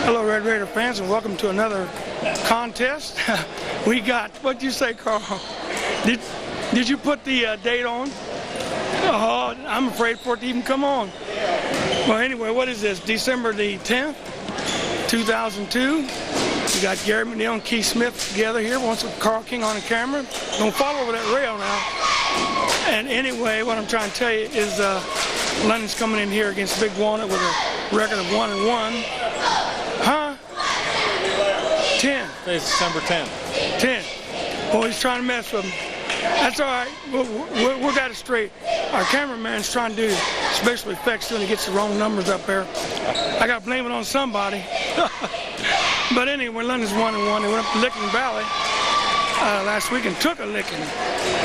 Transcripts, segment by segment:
Hello, Red Raider fans, and welcome to another contest. We got, what'd you say, Carl? Did you put the date on? Oh, I'm afraid for it to even come on. Well, anyway, what is this? December the 10th, 2002. We got Gary McNeil and Keith Smith together here. Once with Carl King on the camera. Don't fall over that rail now. And anyway, what I'm trying to tell you is London's coming in here against Big Walnut with a record of 1-1. Huh? 10. Today's December 10th. 10. Oh, he's trying to mess with him. That's all right. We'll got it straight. Our cameraman's trying to do special effects and he gets the wrong numbers up there. I got to blame it on somebody. But anyway, London's 1-1. They went up to Licking Valley last week and took a licking.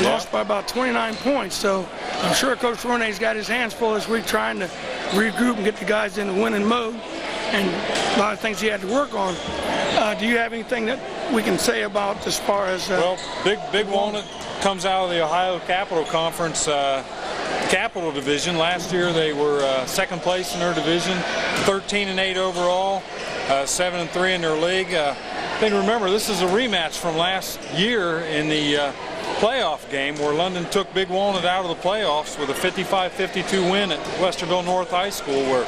Lost by about 29 points. So I'm sure Coach Rene's got his hands full this week trying to regroup and get the guys in the winning mode. And a lot of things he had to work on. Do you have anything that we can say about as far as... well, Big Walnut comes out of the Ohio Capital Conference Capital Division. Last year they were second place in their division, 13-8 overall, 7-3 in their league. Then remember, this is a rematch from last year in the playoff game where London took Big Walnut out of the playoffs with a 55-52 win at Westerville North High School where,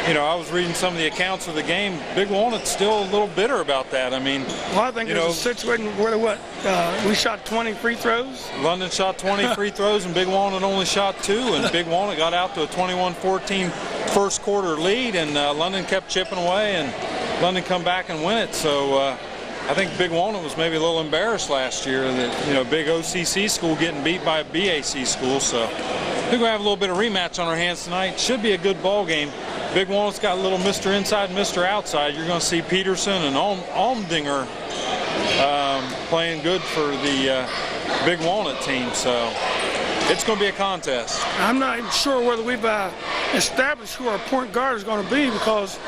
you know, I was reading some of the accounts of the game. Big Walnut's still a little bitter about that. I mean, well, I think there's a situation where we shot 20 free throws. London shot 20 free throws and Big Walnut only shot 2, and Big Walnut got out to a 21-14 first quarter lead, and London kept chipping away, and London come back and win it. So I think Big Walnut was maybe a little embarrassed last year that, you know, big OCC school getting beat by a BAC school. So I think we'll have a little bit of rematch on our hands tonight. Should be a good ball game. Big Walnut's got a little Mr. Inside, Mr. Outside. You're going to see Peterson and Almdinger playing good for the Big Walnut team. So it's going to be a contest. I'm not even sure whether we've established who our point guard is going to be, because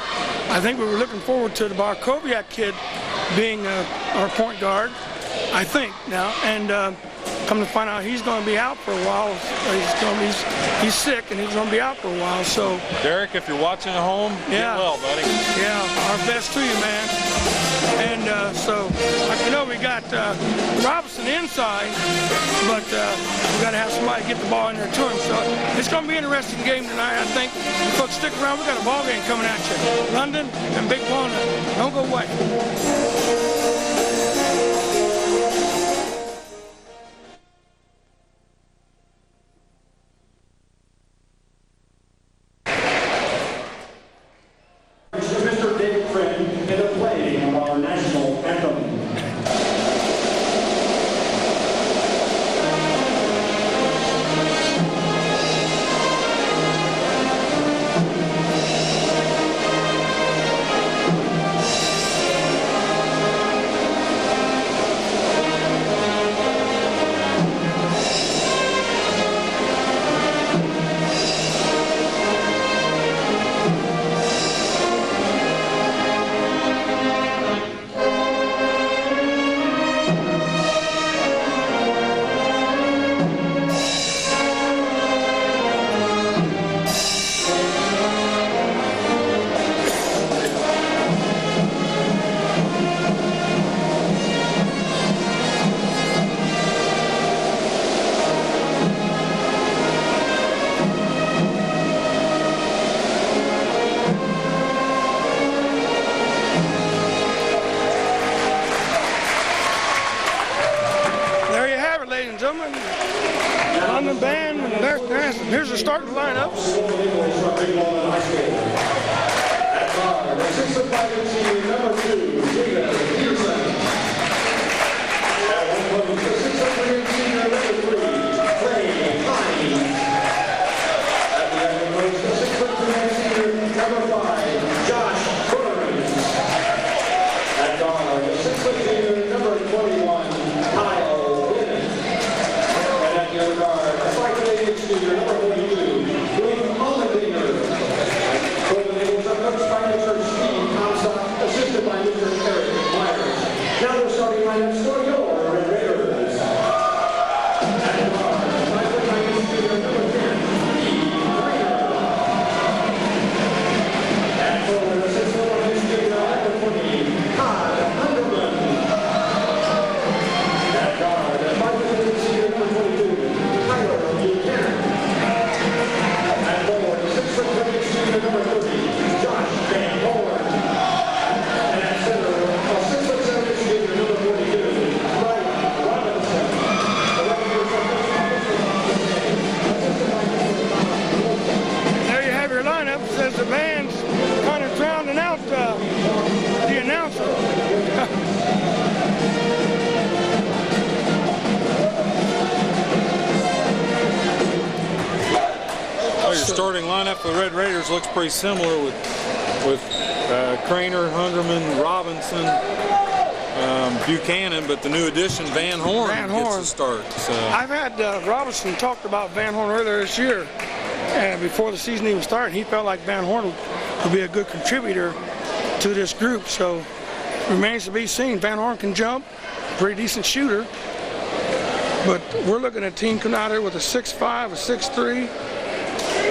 I think we were looking forward to the Barkowiak kid being our point guard, I think now. And come to find out he's going to be out for a while. He's sick and he's going to be out for a while. So Derek, if you're watching at home, get well, buddy. Yeah, our best to you, man. And so, like you know, we got Robinson inside, but we got to have somebody get the ball in there to him. So it's going to be an interesting game tonight, I think. Folks, stick around. We got a ball game coming at you. London and Big Walnut. Don't go away. London band, and here's the starting lineups. Number 42, starting lineup for the Red Raiders looks pretty similar with Craner, Hungerman, Robinson, Buchanan, but the new addition Van Horn gets the start. So. I've had Robinson talked about Van Horn earlier this year, and before the season even started, he felt like Van Horn would be a good contributor to this group. So remains to be seen. Van Horn can jump, pretty decent shooter, but we're looking at a team coming out here with a 6'5", a 6'3",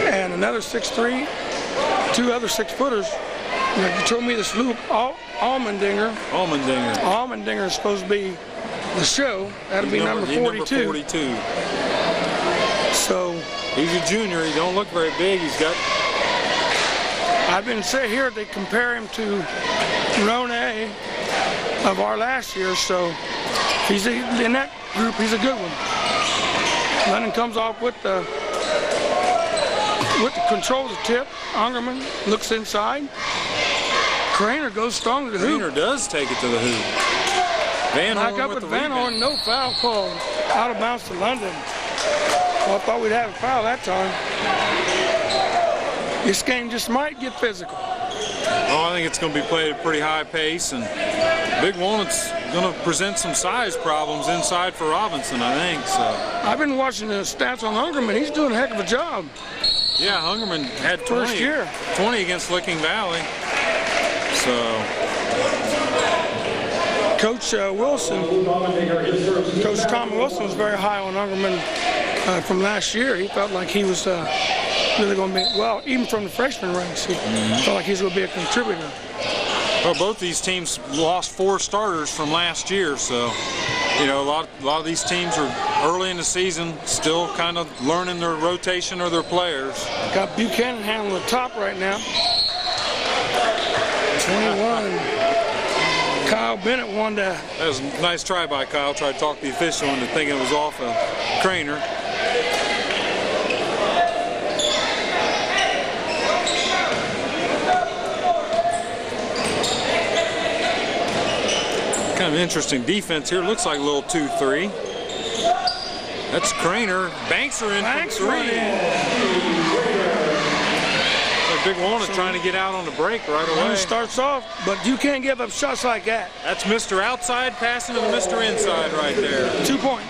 and another 6'3", two other 6-footers. You told me this Luke Allmendinger is supposed to be the show. That'll be number 42. Number 42. So he's a junior. He don't look very big. He's got. I've been saying here they compare him to Rone of our last year. So he's in that group. He's a good one. Lennon comes off with the controls the tip. Ungerman looks inside. Craner goes strong to the hoop. Craner does take it to the hoop. Van Horn back up with Van Horn, no foul call. Out of bounds to London. Well, I thought we'd have a foul that time. This game just might get physical. Oh, I think it's going to be played at a pretty high pace, and Big Walnut's going to present some size problems inside for Robinson, I think. So I've been watching the stats on Hungerman. He's doing a heck of a job. Yeah, Hungerman had 20 against Licking Valley. So Coach Wilson, Coach Tom Wilson was very high on Hungerman from last year. He felt like he was really going to be, well, even from the freshman ranks, he felt like he's going to be a contributor. Well, both these teams lost 4 starters from last year, so you know, a lot of these teams are early in the season, still kind of learning their rotation or their players. Got Buchanan handling the top right now. 21. Kyle Bennett won that. That was a nice try by Kyle. Tried to talk the official into thinking it was off of Craner. Kind of interesting defense here. Looks like a little 2-3. That's Craner. Banks are in for 3. Big Walnut trying to get out on the break right away. He starts off, but you can't give up shots like that. That's Mr. Outside passing to the Mr. Inside right there. 2 points.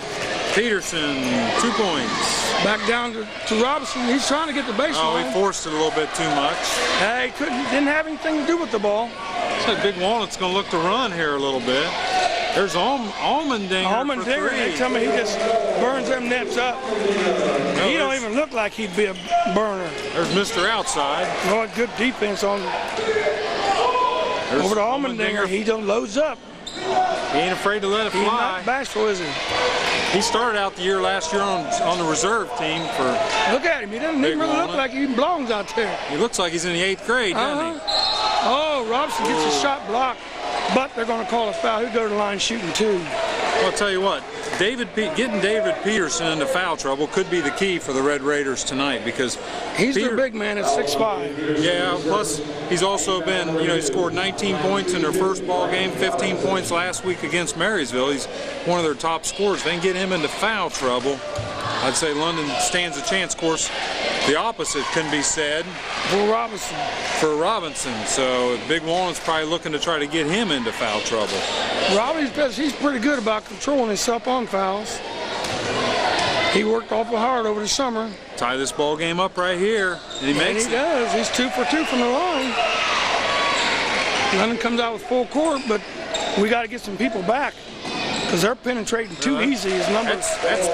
Peterson, 2 points. Back down to Robinson. He's trying to get the baseline. Oh, he forced it a little bit too much. He didn't have anything to do with the ball. Looks like Big Walnut's going to look to run here a little bit. There's Allmendinger for 3. They tell me he just burns them nets up. He don't even look like he'd be a burner. There's Mr. Outside. Lord, good defense on over to Allmendinger. He don't loads up. He ain't afraid to let it fly. He's not bashful, is he? He started out the year last year on the reserve team for. Look at him. He doesn't even really look like he belongs out there. He looks like he's in the 8th grade, doesn't he? Oh, Robinson gets a shot blocked, but they're going to call a foul. He'll go to the line shooting 2. Well, I'll tell you what, getting David Peterson into foul trouble could be the key for the Red Raiders tonight, because he's their big man at 6'5". Yeah, plus he's also been, he scored 19 points in their first ball game, 15 points last week against Marysville. He's one of their top scorers. They can get him into foul trouble. I'd say London stands a chance. Of course, the opposite can be said for Robinson. So Big Walnut's probably looking to try to get him into foul trouble. He's pretty good about controlling himself on fouls. He worked awful hard over the summer. Tie this ball game up right here. And he makes it. He does. He's 2 for 2 from the line. London comes out with full court, but we got to get some people back, because they're penetrating too easy. His number. That's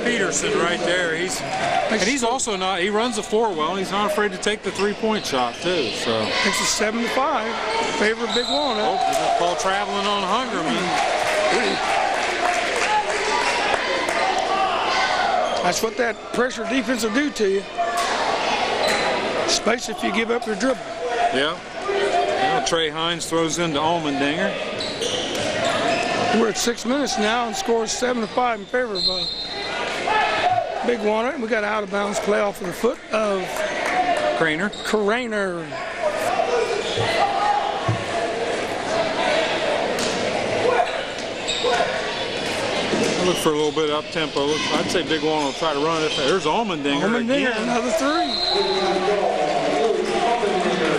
Peterson right there. He's also not. He runs the floor well. And he's not afraid to take the 3-point shot too. So it's a 7-5 favor of Big Walnut. Oh, ball traveling on Hungerman. That's what that pressure defense will do to you, especially if you give up your dribble. Yeah. Now Trey Hines throws into Allmendinger. We're at 6 minutes now and scores 7-5 in favor of Big Walnut. We got out of bounds play off of the foot of Craner. Look for a little bit of up-tempo. I'd say Big Walnut will try to run it. There's Allmendinger again. Another three.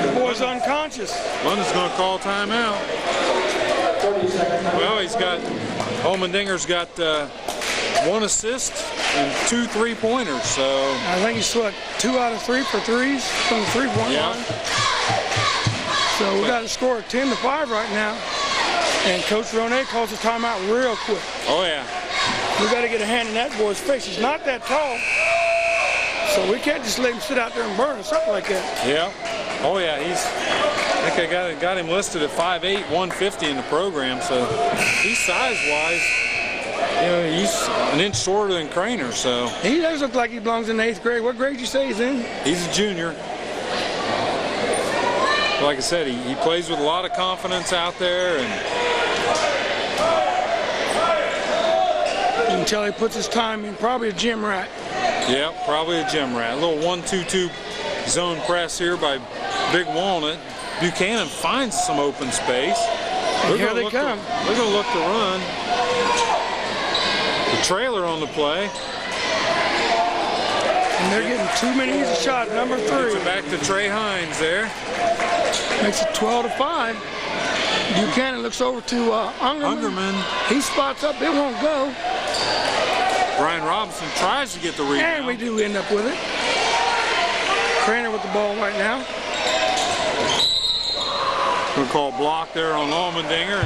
The boy's unconscious. London's going to call timeout. Well, Allmendinger's got 1 assist and 2 3-pointers. So I think he's 2 out of 3 for threes from the three-point line. So we got a score of 10-5 right now. And Coach Ronay calls the timeout real quick. Oh, yeah. We got to get a hand in that boy's face. He's not that tall, so we can't just let him sit out there and burn or something like that. Yeah. Oh, yeah. I think I got him listed at 5'8", 150 in the program. So he's size-wise, he's an inch shorter than Craner. So he does look like he belongs in the 8th grade. What grade did you say he's in? He's a junior. Like I said, he plays with a lot of confidence out there, and you can tell he puts his time in. Probably a gym rat. Yeah, probably a gym rat. A little 1-2-2 zone press here by Big Walnut. Buchanan finds some open space. Here they come. They're going to look to run. The trailer on the play. And they're getting too many easy shots. Number 3. Gets it back to Trey Hines there. Makes it 12-5. Buchanan looks over to Ungerman. He spots up. It won't go. Brian Robinson tries to get the rebound. And we do end up with it. Craner with the ball right now. We'll call block there on Allmendinger.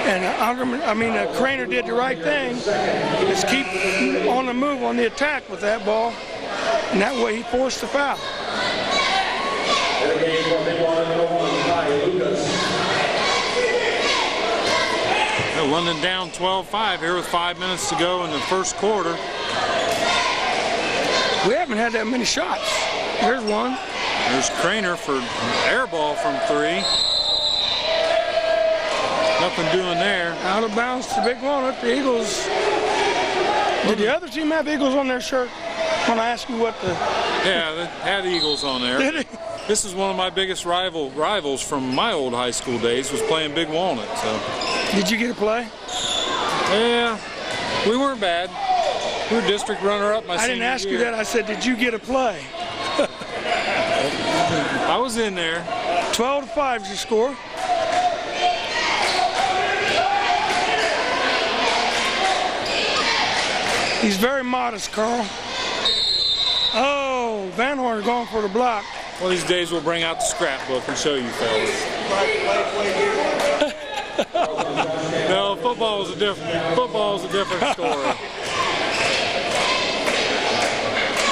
And Craner did the right thing. Just keep on the move on the attack with that ball. And that way he forced the foul. London down 12-5 here with 5 minutes to go in the first quarter. We haven't had that many shots. There's one. There's Craner for air ball from 3. Nothing doing there. Out of bounds to Big Walnut. The Eagles. Did the other team have Eagles on their shirt? When I ask you what the... Yeah, they had Eagles on there. Did it? This is one of my biggest rivals from my old high school days, was playing Big Walnut. So. Did you get a play? Yeah, we weren't bad. We were district runner-up my senior year. I didn't ask you that. I said, did you get a play? I was in there. 12-5 is your score. He's very modest, Carl. Oh, Van Horn going for the block. One of these days we'll bring out the scrapbook and show you fellas. No, football is a different story.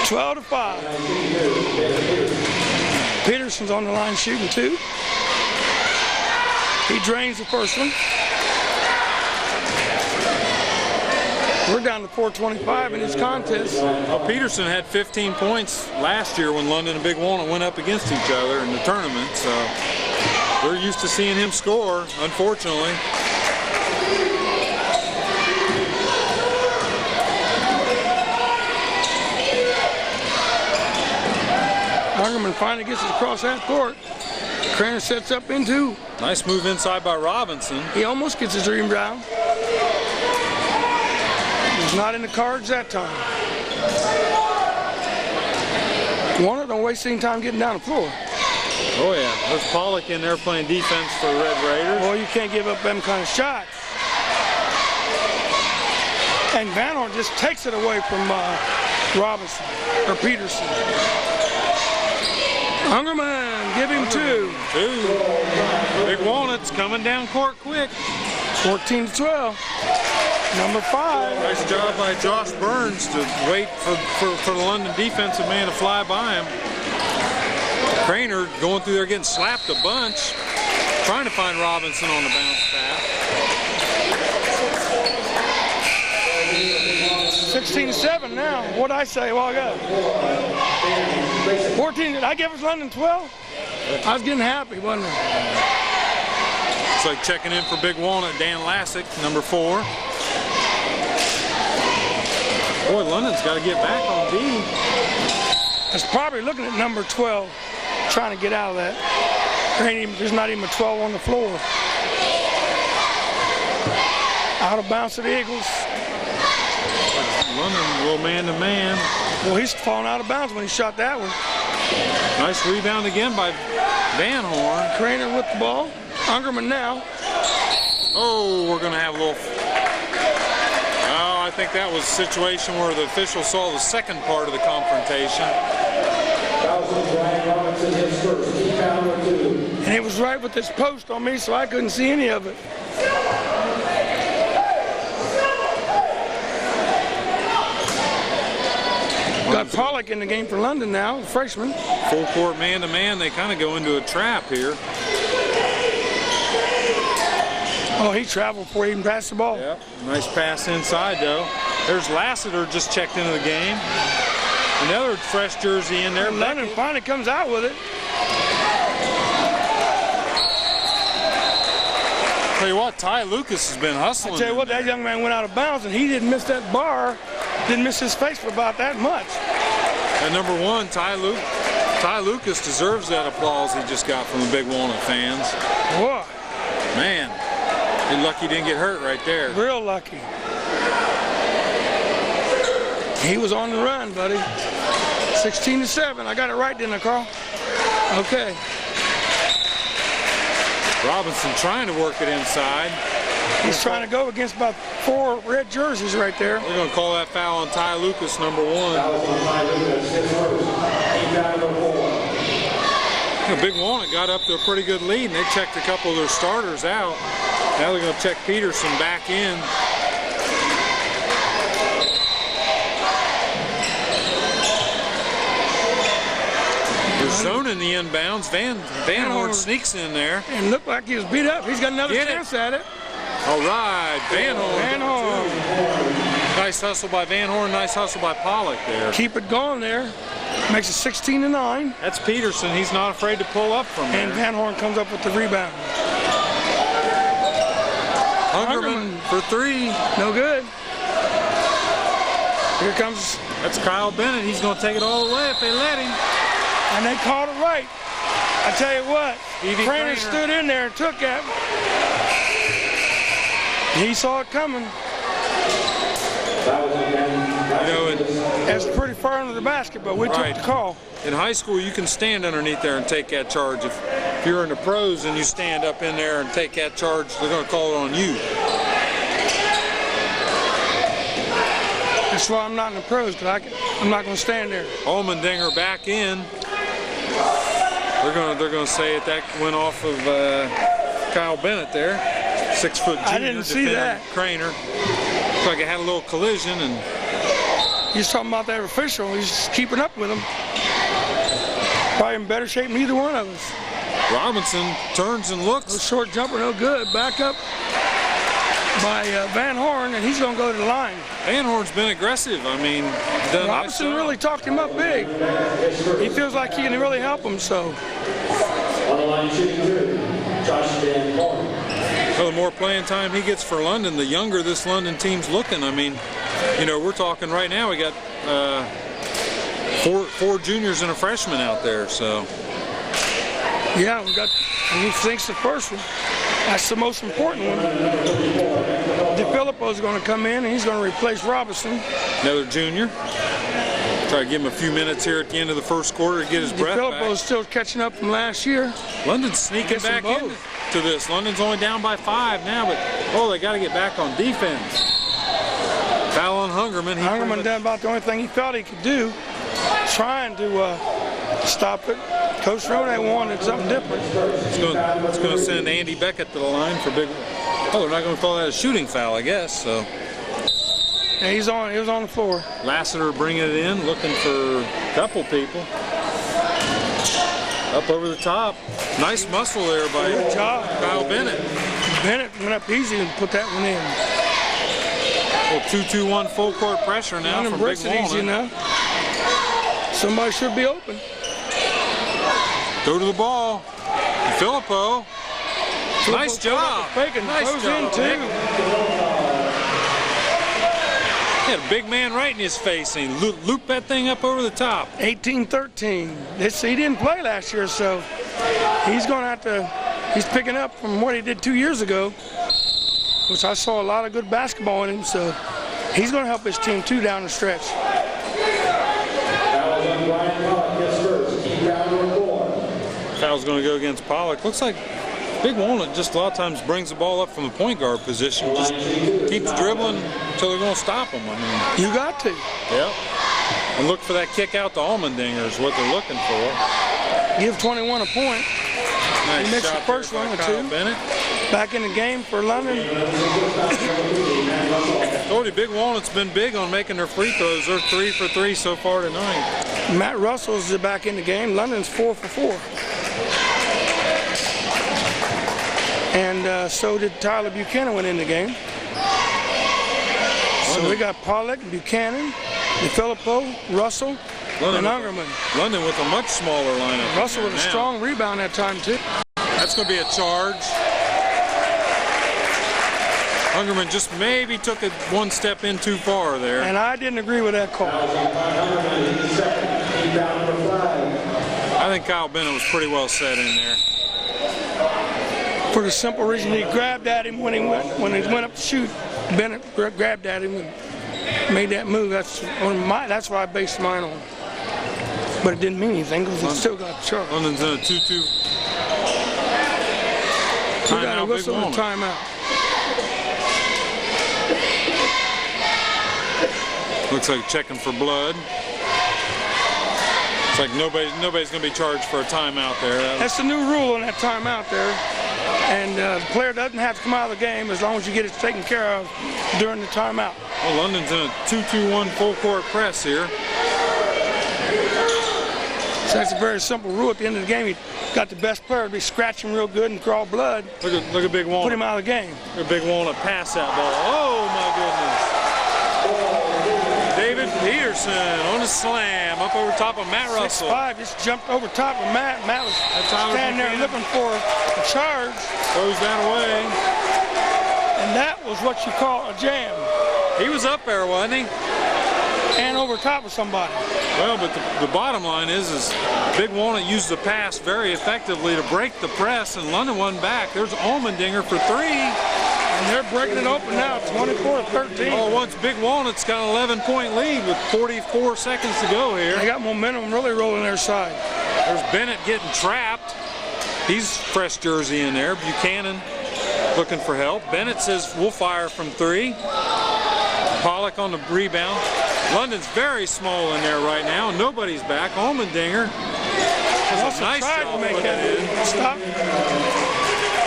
12-5. Peterson's on the line shooting 2. He drains the first one. We're down to 4:25 in this contest. Well, Peterson had 15 points last year when London and Big Walnut went up against each other in the tournament, so we're used to seeing him score, unfortunately. Ungerman finally gets it across half court. Craner sets up in 2. Nice move inside by Robinson. He almost gets his rebound. He's not in the cards that time. Walnut don't waste any time getting down the floor. Oh yeah, there's Pollock in there playing defense for the Red Raiders. Well, you can't give up them kind of shots. And Van Horn just takes it away from Robinson, or Peterson. Ungerman, give him 2. 2. Big Walnut's coming down court quick. 14-12. Number 5. Nice job by Josh Burns to wait for the London defensive man to fly by him. Craner going through there getting slapped a bunch, trying to find Robinson on the bounce pass. 16-7 now. What'd I say a while ago? 14. Did I give us London 12? I was getting happy, wasn't I? It's like checking in for Big Walnut, Dan Lassick, number 4. Boy, London's got to get back on D. That's probably looking at number 12, trying to get out of that. There's not even a 12 on the floor. Out of bounds to the Eagles. London a little man-to-man. Well, he's falling out of bounds when he shot that one. Nice rebound again by Van Horn. Craner with the ball. Ungerman now. Oh, we're going to have a little... Oh, I think that was a situation where the official saw the second part of the confrontation. And it was right with this post on me, so I couldn't see any of it. Got Pollock in the game for London now, the freshman. Full court man-to-man, they kind of go into a trap here. Oh, he traveled before he even passed the ball. Yep, nice pass inside though. There's Lassiter just checked into the game. Another fresh jersey in there. And London finally comes out with it. Tell you what, Ty Lucas has been hustling. I tell you what, that young man went out of bounds and he didn't miss that bar. Didn't miss his face for about that much. And number one, Ty Lucas deserves that applause he just got from the Big Walnut fans. Boy. Man, you're lucky he didn't get hurt right there. Real lucky. He was on the run, buddy. 16-7. I got it right, didn't I, Carl? Okay. Robinson trying to work it inside. He's trying to go against about 4 red jerseys right there. We're going to call that foul on Ty Lucas, number 1. You know, Big Walnut got up to a pretty good lead, and they checked a couple of their starters out. Now they're going to check Peterson back in. They're zoning the inbounds. Van Horn sneaks in there. And looked like he was beat up. He's got another chance at it. All right, Van Horn. Van Horn. Nice hustle by Van Horn, nice hustle by Pollock there. Keep it going there. Makes it 16-9. That's Peterson. He's not afraid to pull up from there. And Van Horn comes up with the rebound. Ungerman for 3. No good. Here comes... That's Kyle Bennett. He's going to take it all the way if they let him. And they called it right. I tell you what, Craner stood in there and took it. He saw it coming. You know, that's pretty far under the basket, but we took the call. In high school, you can stand underneath there and take that charge. If you're in the pros and you stand up in there and take that charge, they're going to call it on you. That's why I'm not in the pros, because I'm not going to stand there. Allmendinger back in. They're going to say that went off of Kyle Bennett there. 6-foot junior. I didn't see that. Craner. Looks like it had a little collision. And he's talking about that official. He's just keeping up with him. Probably in better shape than either one of us. Robinson turns and looks. No short jumper, no good. Back up by Van Horn, and he's going to go to the line. Van Horn's been aggressive. I mean, Robinson really talked him up big. He feels like he can really help him, so. On the line shooting through, Josh Van Horn. So the more playing time he gets for London, the younger this London team's looking. I mean, you know, we're talking right now, we got four juniors and a freshman out there, so. Yeah, we got, and he thinks the first one. That's the most important one. DeFilippo's going to come in, and he's going to replace Robinson. Another junior. Try to give him a few minutes here at the end of the first quarter to get his breath back. DeFilippo's still catching up from last year. London's sneaking back into this. London's only down by 5 now, but they got to get back on defense. Foul on Ungerman. Ungerman done about the only thing he felt he could do, trying to stop it. Coach Rone wanted something different. It's going to send Andy Beckett to the line for big. Oh, they're not going to call that a shooting foul, I guess. So. Yeah, he was on the floor. Lassiter bringing it in, looking for a couple people. Up over the top. Nice muscle there by Good job. Kyle Bennett. Bennett went up easy and put that one in. Well, 2-2-1 full court pressure now from Big Walnut. Easy enough. Somebody should be open. Go to the ball. Filippo. Nice job. Nice job. He had a big man right in his face and he looped that thing up over the top. 18-13. He didn't play last year, so he's going to have to. He's picking up from what he did 2 years ago. which I saw a lot of good basketball in him, so he's going to help his team too down the stretch. Foul's going to go against Pollock. Looks like Big Walnut just a lot of times brings the ball up from the point guard position, just keeps dribbling until they're going to stop him. I mean, You got to. yeah. And look for that kick out to Allmendinger is what they're looking for. Give 21 a point. Nice He missed shot the first there by one or Kyle two. Bennett. Back in the game for London. Told you, Big Walnut's been big on making their free throws. They're 3 for 3 so far tonight. Matt Russell's back in the game. London's 4 for 4. And so did Tyler Buchanan went in the game. So we got Pollock, Buchanan, DeFilippo, Russell, and Ungerman. London with a much smaller lineup. Russell with a strong rebound that time too. That's going to be a charge. Ungerman just maybe took it one step in too far there. And I didn't agree with that call. I think Kyle Bennett was pretty well set in there. For the simple reason he grabbed at him when he went up to shoot. Bennett grabbed at him and made that move. That's what I based mine on. But it didn't mean anything because it still got charged. London's in a 2-2. We got a whistle and timeout. Looks like checking for blood. It's like nobody's going to be charged for a timeout there. That's the new rule on that timeout there. And the player doesn't have to come out of the game as long as you get it taken care of during the timeout. Well, London's in a 2-2-1 full court press here. So that's a very simple rule. At the end of the game, you got the best player to be scratching real good and draw blood. Look at Big Walnut. Put him out of the game. Look at Big Walnut pass that ball. Oh my goodness. David Peterson on a slam up over top of Matt Russell. 6'5", just jumped over top of Matt. Matt was standing there looking for a charge. Throws that away. And that was what you call a jam. He was up there, wasn't he? And over top of somebody. Well, but the bottom line is Big Walnut used the pass very effectively to break the press, and London won back. There's Allmendinger for 3. And they're breaking it open now, 24-13. Oh, once Big Walnut's got an 11-point lead with 44 seconds to go here. They got momentum really rolling their side. There's Bennett getting trapped. He's fresh jersey in there. Buchanan looking for help. Bennett says we'll fire from 3. Pollock on the rebound. London's very small in there right now. Nobody's back. Allmendinger does a nice job putting it in. Stop.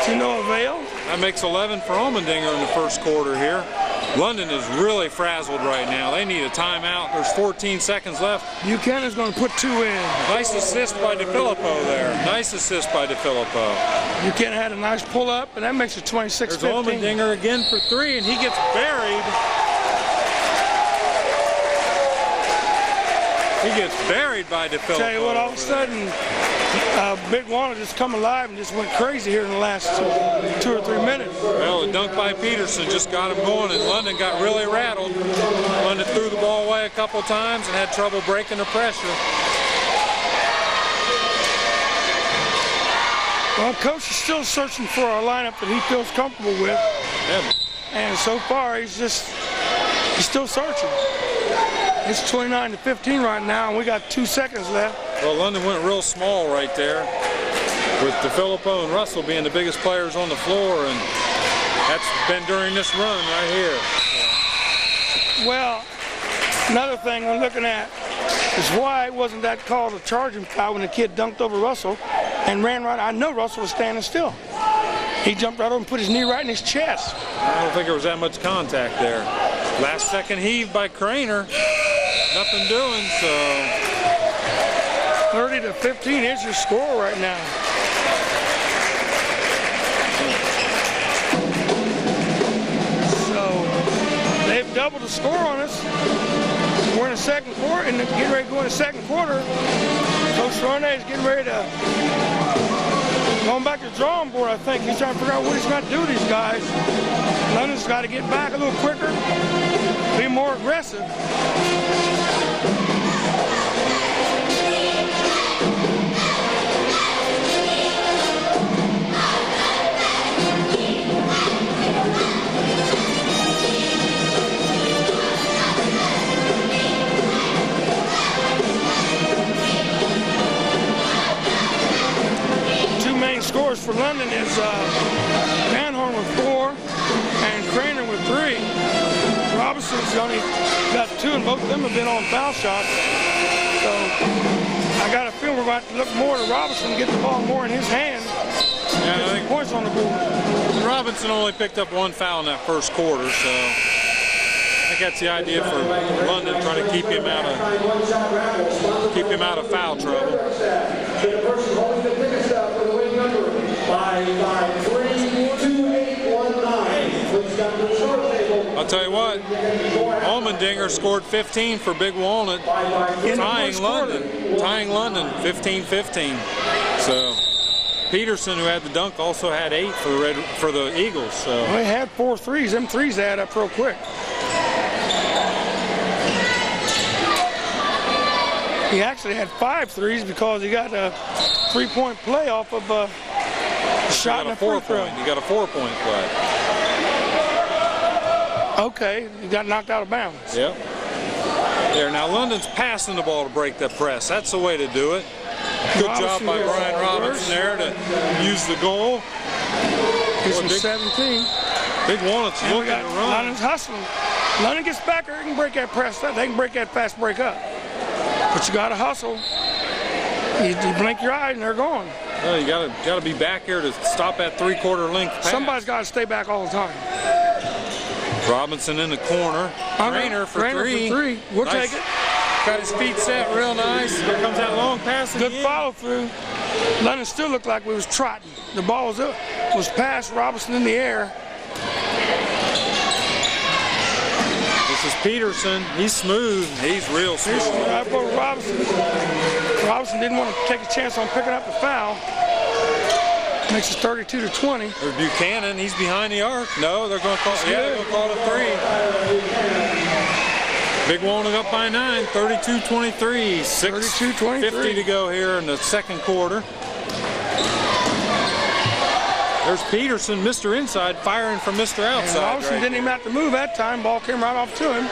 To no avail. That makes 11 for Allmendinger in the first quarter here. London is really frazzled right now. They need a timeout. There's 14 seconds left. Buchanan's going to put 2 in. Nice assist by DeFilippo there. Nice assist by DeFilippo. Buchanan had a nice pull up, and that makes it 26-15. There's Allmendinger again for 3, and he gets buried. He gets buried by DeFilippo. Tell you what, all of a sudden, Big Walnut just come alive and just went crazy here in the last 2 or 3 minutes. Well, a dunk by Peterson just got him going, and London got really rattled. London threw the ball away a couple times and had trouble breaking the pressure. Well, Coach is still searching for a lineup that he feels comfortable with. Yeah. And so far, he's still searching. It's 29-15 right now, and we got 2 seconds left. Well, London went real small right there, with DeFilippo and Russell being the biggest players on the floor, and that's been during this run right here. Well, another thing we're looking at is why wasn't that called a charging foul when the kid dunked over Russell and ran right? I know Russell was standing still. He jumped right over and put his knee right in his chest. I don't think there was that much contact there. Last second heave by Craner. Nothing doing, so 30-15 is your score right now. So they've doubled the score on us. We're in the second quarter, and getting ready to go in the second quarter. Coach Ronay is getting ready to going back to the drawing board. I think he's trying to figure out what he's got to do to these guys. London's got to get back a little quicker, be more aggressive. scores for London is Van Horn with 4 and Craner with 3. Robinson's only got 2, and both of them have been on foul shots. So I got a feeling we're going to have to look more to Robinson, get the ball more in his hand. Yeah, I think points on the board. Robinson only picked up 1 foul in that first quarter, so I think that's the idea for London, trying to keep him out of foul trouble. I'll tell you what, Allmendinger scored 15 for Big Walnut, tying London 15-15. So Peterson, who had the dunk, also had 8 for the Eagles. So well, they had 4 threes. Them threes add up real quick. He actually had 5 threes because he got a 3-point play off of a shot and a free throw. You got a 4-point play. Okay, he got knocked out of bounds. Yep. There, now London's passing the ball to break that press. That's the way to do it. Good job by Brian Robinson there to use the goal. He's from 17. Big Walnut's looking to run. London's hustling. London gets back there, they can break that press. They can break that fast break up. But you got to hustle. You blink your eye and they're gone. Well, you got to be back here to stop that 3/4 length pass. Somebody's got to stay back all the time. Robinson in the corner. Craner for 3. We'll take it. Got his feet set real nice. Here comes that long pass. Good follow through. London still looked like we was trotting. The ball was passed. Robinson in the air. This is Peterson. He's smooth. He's real smooth. Robinson didn't want to take a chance on picking up the foul. Makes it 32-20. There's Buchanan. He's behind the arc. No, they're going to call. They're going to call it 3. Big Walnut up by 9. 32-23. 6:50 to go here in the second quarter. There's Peterson, Mr. Inside, firing from Mr. Outside. And Robinson didn't even have to move that time. Ball came right off to him.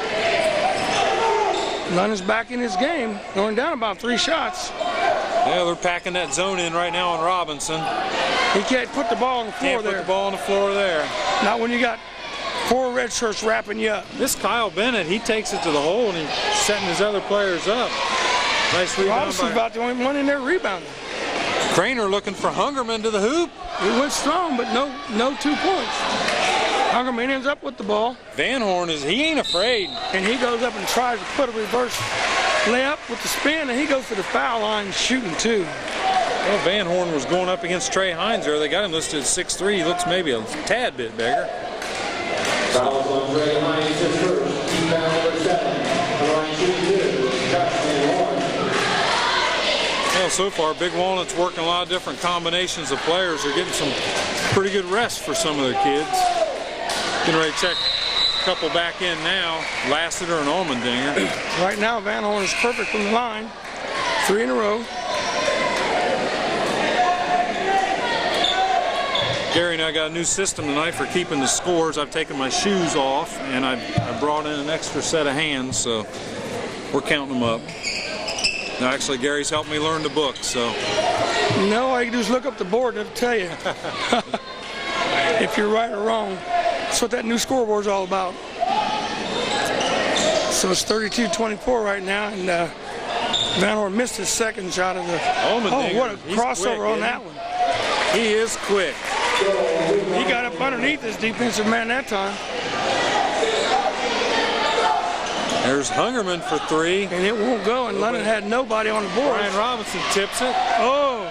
London's back in his game, going down about 3 shots. Yeah, they're packing that zone in right now on Robinson. He can't put the ball on the floor there. Can't put the ball on the floor there. Not when you got 4 red shirts wrapping you up. This Kyle Bennett, he takes it to the hole and he's setting his other players up. Nice rebound. Robinson's about the only one in there rebounding. Craner looking for Hungerman to the hoop. He went strong, but no 2 points. Hungerman ends up with the ball. Van Horn he ain't afraid. And he goes up and tries to put a reverse layup with the spin, and he goes to the foul line shooting 2. Well, Van Horn was going up against Trey Hines there. They got him listed at 6'3". He looks maybe a tad bit bigger. Fouls on Trey Hines his first. Foul number 7. Line shooting 2. Well, so far, Big Walnut's working a lot of different combinations of players. They're getting some pretty good rest for some of their kids. Getting ready to check a couple back in now. Lassiter and Allmendinger. Right now, Van Horn is perfect from the line. 3 in a row. Gary and I got a new system tonight for keeping the scores. I've taken my shoes off, and I brought in an extra set of hands, so we're counting them up. Now, actually, Gary's helped me learn the book, so. No, all you can do is look up the board and it'll tell you if you're right or wrong. That's what that new scoreboard's all about. So it's 32-24 right now, and Van Horn missed his second shot of the. Oh, what a crossover on that one. He is quick. He got up underneath his defensive man that time. There's Hungerman for 3. And it won't go, and London had nobody on the board. Brian Robinson tips it. Oh.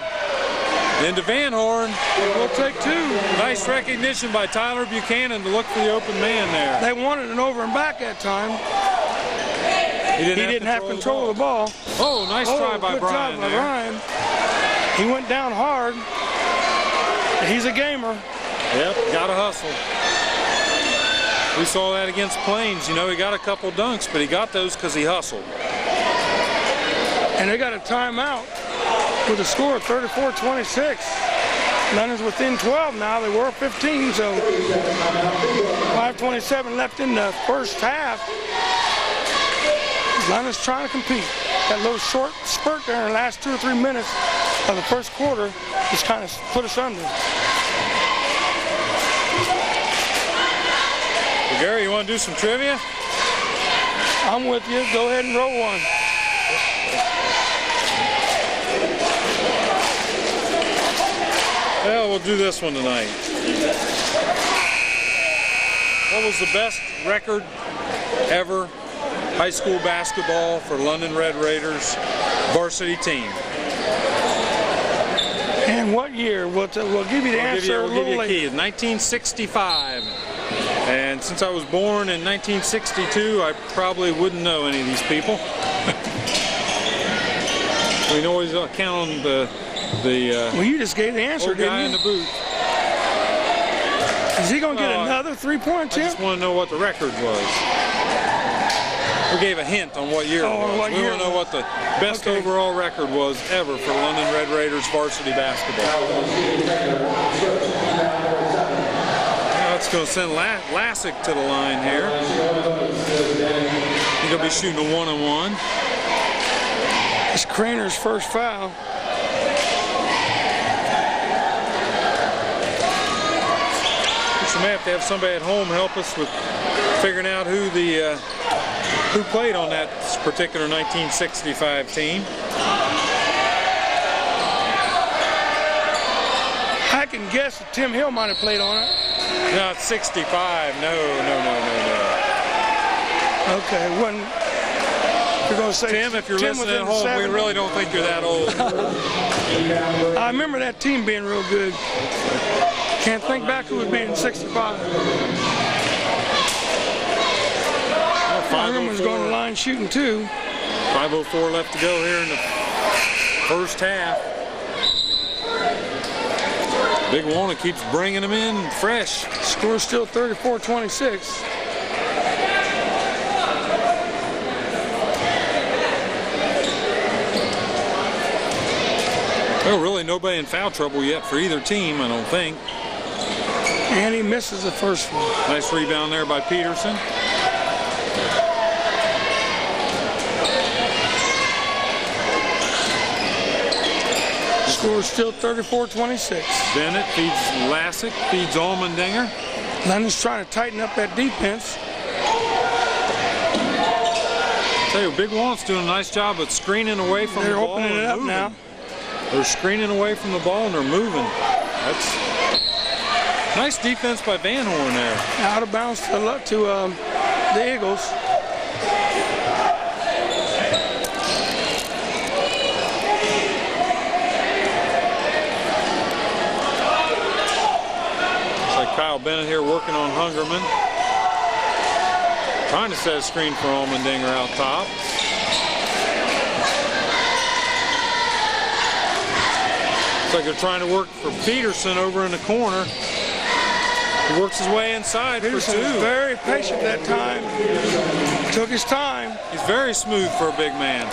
Into Van Horn. We'll take 2. Nice recognition by Tyler Buchanan to look for the open man there. They wanted an over and back that time. He didn't have control of the ball. Oh, nice try by Brian good job by Brian. He went down hard. He's a gamer. Yep, gotta hustle. We saw that against Plains. You know, he got a couple dunks, but he got those because he hustled. And they got a timeout with a score of 34-26. London's within 12 now. They were 15, so 5:27 left in the first half. London's trying to compete. That little short spurt there in the last 2 or 3 minutes of the first quarter just kind of put us under. Well, Gary, you want to do some trivia? I'm with you. Go ahead and roll one. Well, we'll do this one tonight. What was the best record ever high school basketball for London Red Raiders varsity team? And what year? We'll give you the answer We'll give you a key. 1965. And since I was born in 1962, I probably wouldn't know any of these people. We can always count on the well, you just gave the answer, old didn't guy you? in the boot. Is he going to get another three-point I attempt? just want to know what the record was. We gave a hint on what year it was. We want to know what the best overall record was ever for London Red Raiders varsity basketball. Now it's going to send Lassick to the line here. He's going to be shooting a 1-on-1. It's Craner's first foul. We may have to have somebody at home help us with figuring out who played on that particular 1965 team. I can guess that Tim Hill might have played on it. No, it's 65. No. Okay, when you're going to say Tim, if you're Tim listening at was in the home, we 70s. really don't think you're that old. I remember that team being real good. Can't think back who was being 65. Ingram was going to line shooting too. 5:04 left to go here in the first half. Big Walnut keeps bringing them in fresh. Score's still 34-26. Well, really nobody in foul trouble yet for either team, I don't think. And he misses the first one. Nice rebound there by Peterson. Score's still 34-26. Bennett feeds Lassick, feeds Allmendinger. London's trying to tighten up that defense. Tell you, Big Walnut's doing a nice job of screening away from the ball. They're opening it up now. They're screening away from the ball and they're moving. That's nice defense by Van Horn there. Out of bounds to the Eagles. Looks like Kyle Bennett here working on Hungerman. Trying to set a screen for Allmendinger out top. Looks like they're trying to work for Peterson over in the corner. He works his way inside Peterson for two. was very patient that time. Took his time. He's very smooth for a big man.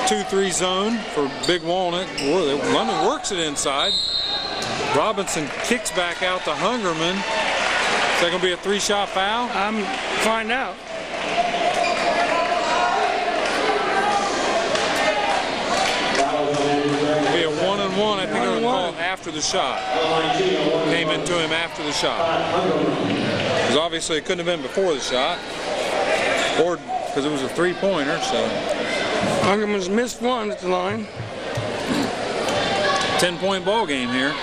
2-3 zone for Big Walnut. London works it inside. Robinson kicks back out to Hungerman. Is that going to be a three-shot foul? I'm find out. It'll be a 1-on-1. I think they're going to call it after the shot. Came into him after the shot. Because obviously it couldn't have been before the shot. Or because it was a three-pointer, so. Hungerman's missed one at the line. 10-point ball game here.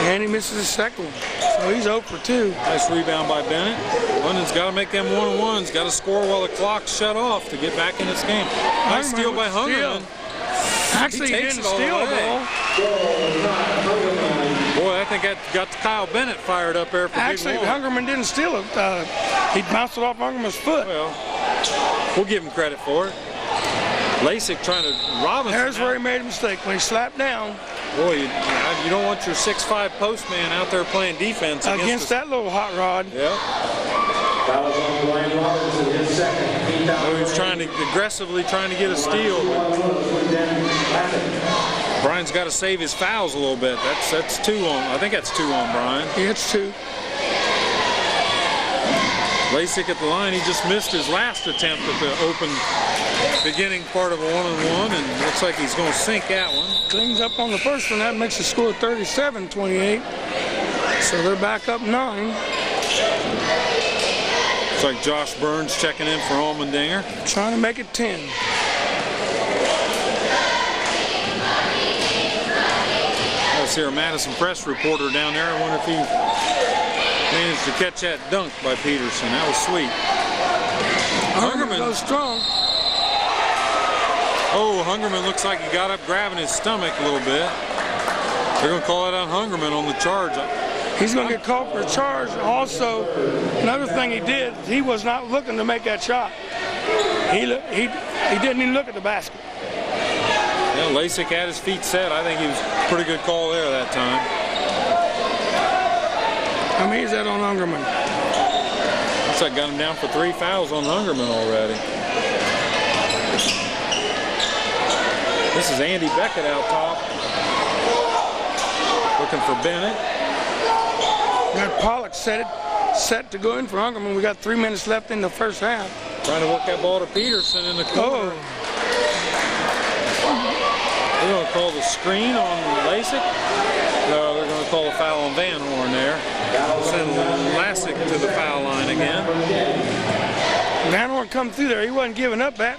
And he misses his second one. So he's 0 for 2. Nice rebound by Bennett. London's got to make them 1-on-1s. Got to score while the clock's shut off to get back in this game. Nice steal by Hungerman. Actually, he didn't steal the ball. Boy, I think that got Kyle Bennett fired up there for Actually, Big Walnut. Hungerman didn't steal it. He bounced it off Hungerman's foot. Well, we'll give him credit for it. Lasik trying to Robinson. There's where he made a mistake when he slapped down. Boy, you don't want your 6'5" post man out there playing defense against that little hot rod. Yeah. So he's aggressively trying to get a steal. Brian's got to save his fouls a little bit. That's 2 on. I think that's 2 on Brian. Yeah, it's 2. Lasik at the line. He just missed his last attempt at the open beginning part of a 1-on-1, and looks like he's going to sink that one. Cleans up on the first one. That makes the score 37-28. So they're back up 9. Looks like Josh Burns checking in for Allmendinger. Trying to make it 10. I see our Madison Press reporter down there. I wonder if he managed to catch that dunk by Peterson. That was sweet. Hungerman goes strong. Oh, Hungerman looks like he got up grabbing his stomach a little bit. They're going to call it on Hungerman on the charge. He's going to get called for a charge. Also, another thing he did, he was not looking to make that shot. He didn't even look at the basket. Yeah, Lasik had his feet set. I think he was a pretty good call there that time. How many is that on Hungerman? Looks like got him down for 3 fouls on Hungerman already. This is Andy Beckett out top. Looking for Bennett. Got Pollock set to go in for Hungerman. We got 3 minutes left in the first half. Trying to work that ball to Peterson in the corner. Oh. They're going to call the screen on Lasik. No, they're going to call a foul on Van Horn there. Send Lasik to the foul line again. Van Horn come through there. He wasn't giving up that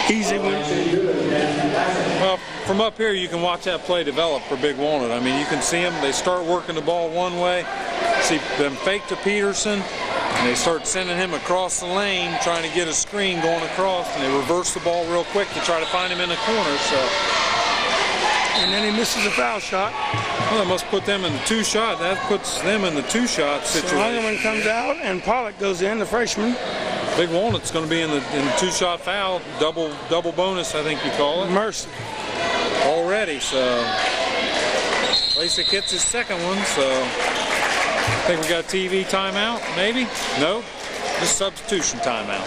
easy one. Well, from up here you can watch that play develop for Big Walnut. I mean, you can see them. They start working the ball one way. See them fake to Peterson. And they start sending him across the lane, trying to get a screen going across, and they reverse the ball real quick to try to find him in the corner. So, and then he misses a foul shot. Well, that must put them in the 2-shot. That puts them in the 2-shot situation. So Hungerman comes out, and Pollock goes in, the freshman. Big Walnut's going to be in the 2-shot foul, double bonus, I think you call it. Mercy. Already, so Lasik hits his second one, so. I think we got a TV timeout, maybe? No, just substitution timeout.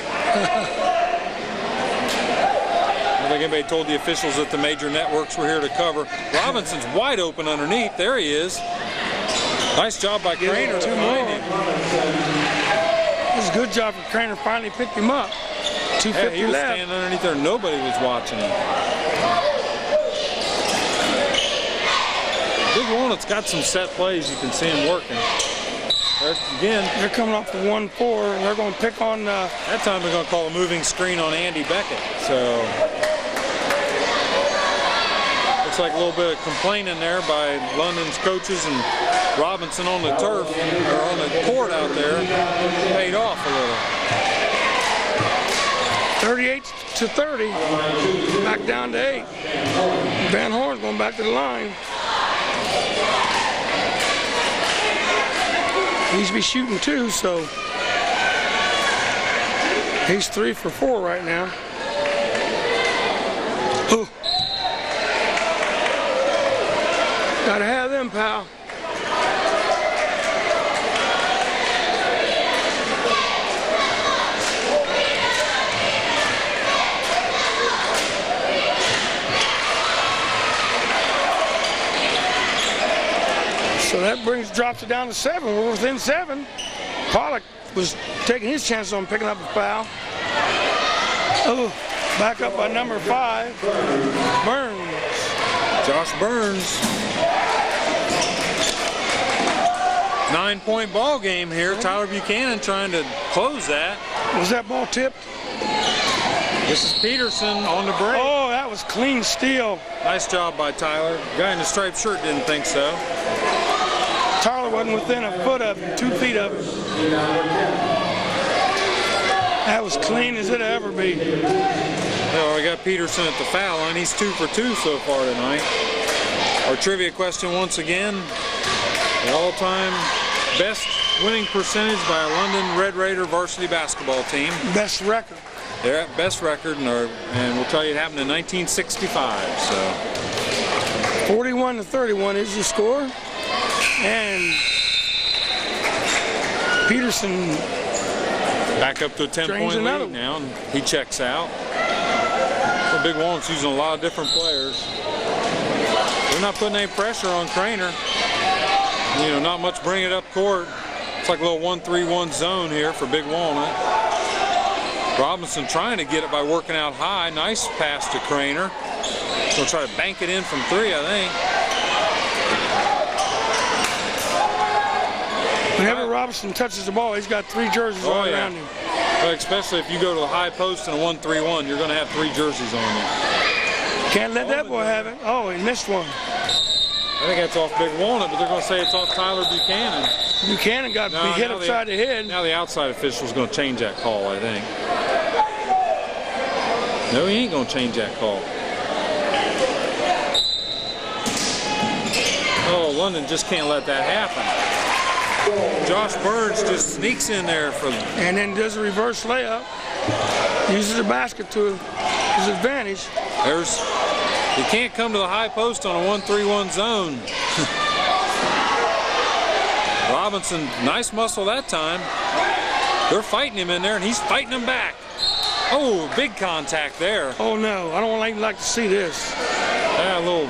I don't think anybody told the officials that the major networks were here to cover. Robinson's wide open underneath. There he is. Nice job by Craner to find him. It was a good job for Craner. Finally picked him up. 2:50 Yeah, he was left. standing underneath there. Nobody was watching him. Big Walnut's got some set plays. You can see him working. Again, they're coming off the 1-4, and they're going to pick on. That time they're going to call a moving screen on Andy Beckett. So looks like a little bit of complaining there by London's coaches and Robinson on the turf or on the court out there. Paid off a little. 38-30, back down to 8. Van Horn's going back to the line. He's be shooting 2, so he's 3 for 4 right now. Oh. Gotta have them, pal. So that drops it down to 7. We're within 7. Pollock was taking his chance on picking up a foul. Oh, back up by number 5, Burns. Josh Burns. 9-point ball game here. Tyler Buchanan trying to close that. Was that ball tipped? This is Peterson on the break. Oh, that was clean steal. Nice job by Tyler. Guy in the striped shirt didn't think so. Tyler wasn't within a foot of him, 2 feet of him. That was clean as it'll ever be. Well, we got Peterson at the foul line. He's 2 for 2 so far tonight. Our trivia question once again: the all-time best winning percentage by a London Red Raider varsity basketball team. Best record. They're at best record, and we'll tell you it happened in 1965. So 41-31 is the score. And Peterson back up to a 10-point lead now, and he checks out. The Big Walnut's using a lot of different players. They're not putting any pressure on Craner. You know, not much bring it up court. It's like a little 1-3-1 zone here for Big Walnut. Robinson trying to get it by working out high. Nice pass to Craner. He'll try to bank it in from 3, I think. Whenever Robinson touches the ball, he's got 3 jerseys all around him. Well, especially if you go to the high post in a 1-3-1, you're going to have 3 jerseys on you. Can't let that boy have it. Oh, he missed one. I think that's off Big Walnut, but they're going to say it's off Tyler Buchanan. Buchanan got hit upside the head. Now the outside official's going to change that call, I think. No, he ain't going to change that call. Oh, London just can't let that happen. Josh Burns just sneaks in there for them. And then does a reverse layup. Uses the basket to his advantage. You can't come to the high post on a 1-3-1 zone. Robinson, nice muscle that time. They're fighting him in there, and he's fighting them back. Oh, big contact there. Oh no, I don't like to see this. Yeah, a little.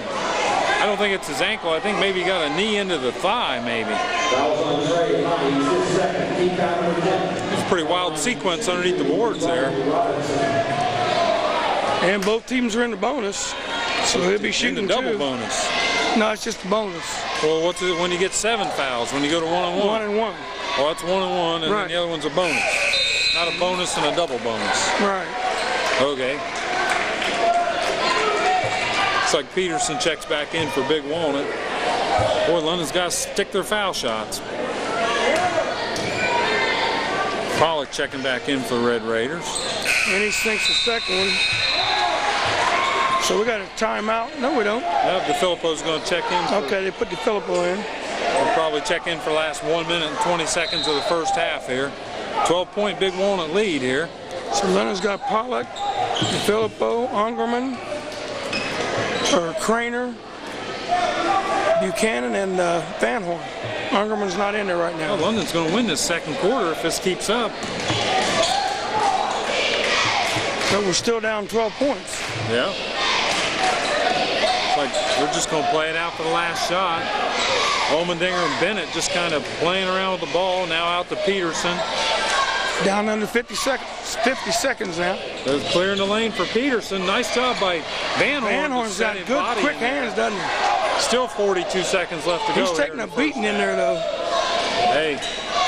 I don't think it's his ankle. I think maybe he got a knee into the thigh, maybe. It's a pretty wild sequence underneath the boards there. And both teams are in the bonus, so he'll be shooting the double too. bonus. No, it's just a bonus. Well, what's it when you get 7 fouls? When you go to 1-on-1? 1-and-1. Oh, that's 1-and-1, and then the other one's a bonus. Not a bonus and a double bonus. Right. Okay. Looks like Peterson checks back in for Big Walnut. Boy, London's got to stick their foul shots. Pollock checking back in for the Red Raiders. And he sinks the second one. So we got a timeout. No, we don't. Yep, DeFilippo's going to check in. Okay, they put DeFilippo in. We'll probably check in for the last 1 minute and 20 seconds of the first half here. 12-point Big Walnut lead here. So London's got Pollock, DeFilippo, Ungerman, or Craner, Buchanan, and Van Horn. Ungerman's not in there right now. Well, London's going to win this second quarter if this keeps up. But we're still down 12 points. Yeah. It's like we're just going to play it out for the last shot. Olmendinger and Bennett just kind of playing around with the ball. Now out to Peterson. Down under 50 seconds. 50 seconds now. They're clearing the lane for Peterson. Nice job by Van Horn. Van Horn's got good, quick hands, doesn't he? Still 42 seconds left to go. He's taking a beating in there, though. Hey,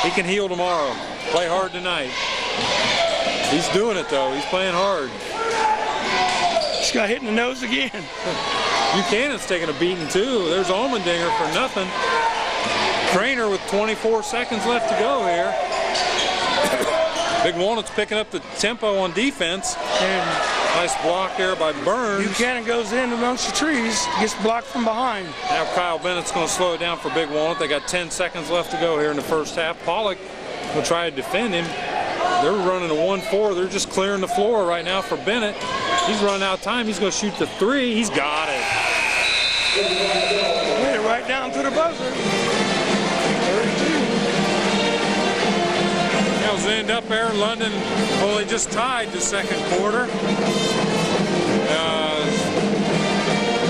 he can heal tomorrow. Play hard tonight. He's doing it, though. He's playing hard. Just got hit in the nose again. Buchanan's taking a beating, too. There's Olmendinger for nothing. Craner with 24 seconds left to go here. Big Walnut's picking up the tempo on defense. And nice block there by Burns. Buchanan goes in amongst the trees, gets blocked from behind. Now Kyle Bennett's going to slow it down for Big Walnut. They got 10 seconds left to go here in the first half. Pollock will try to defend him. They're running a 1-4. They're just clearing the floor right now for Bennett. He's running out of time. He's going to shoot the 3. He's got it. Hit it right down to the buzzer. 32. Nels end up there. London only just tied the second quarter.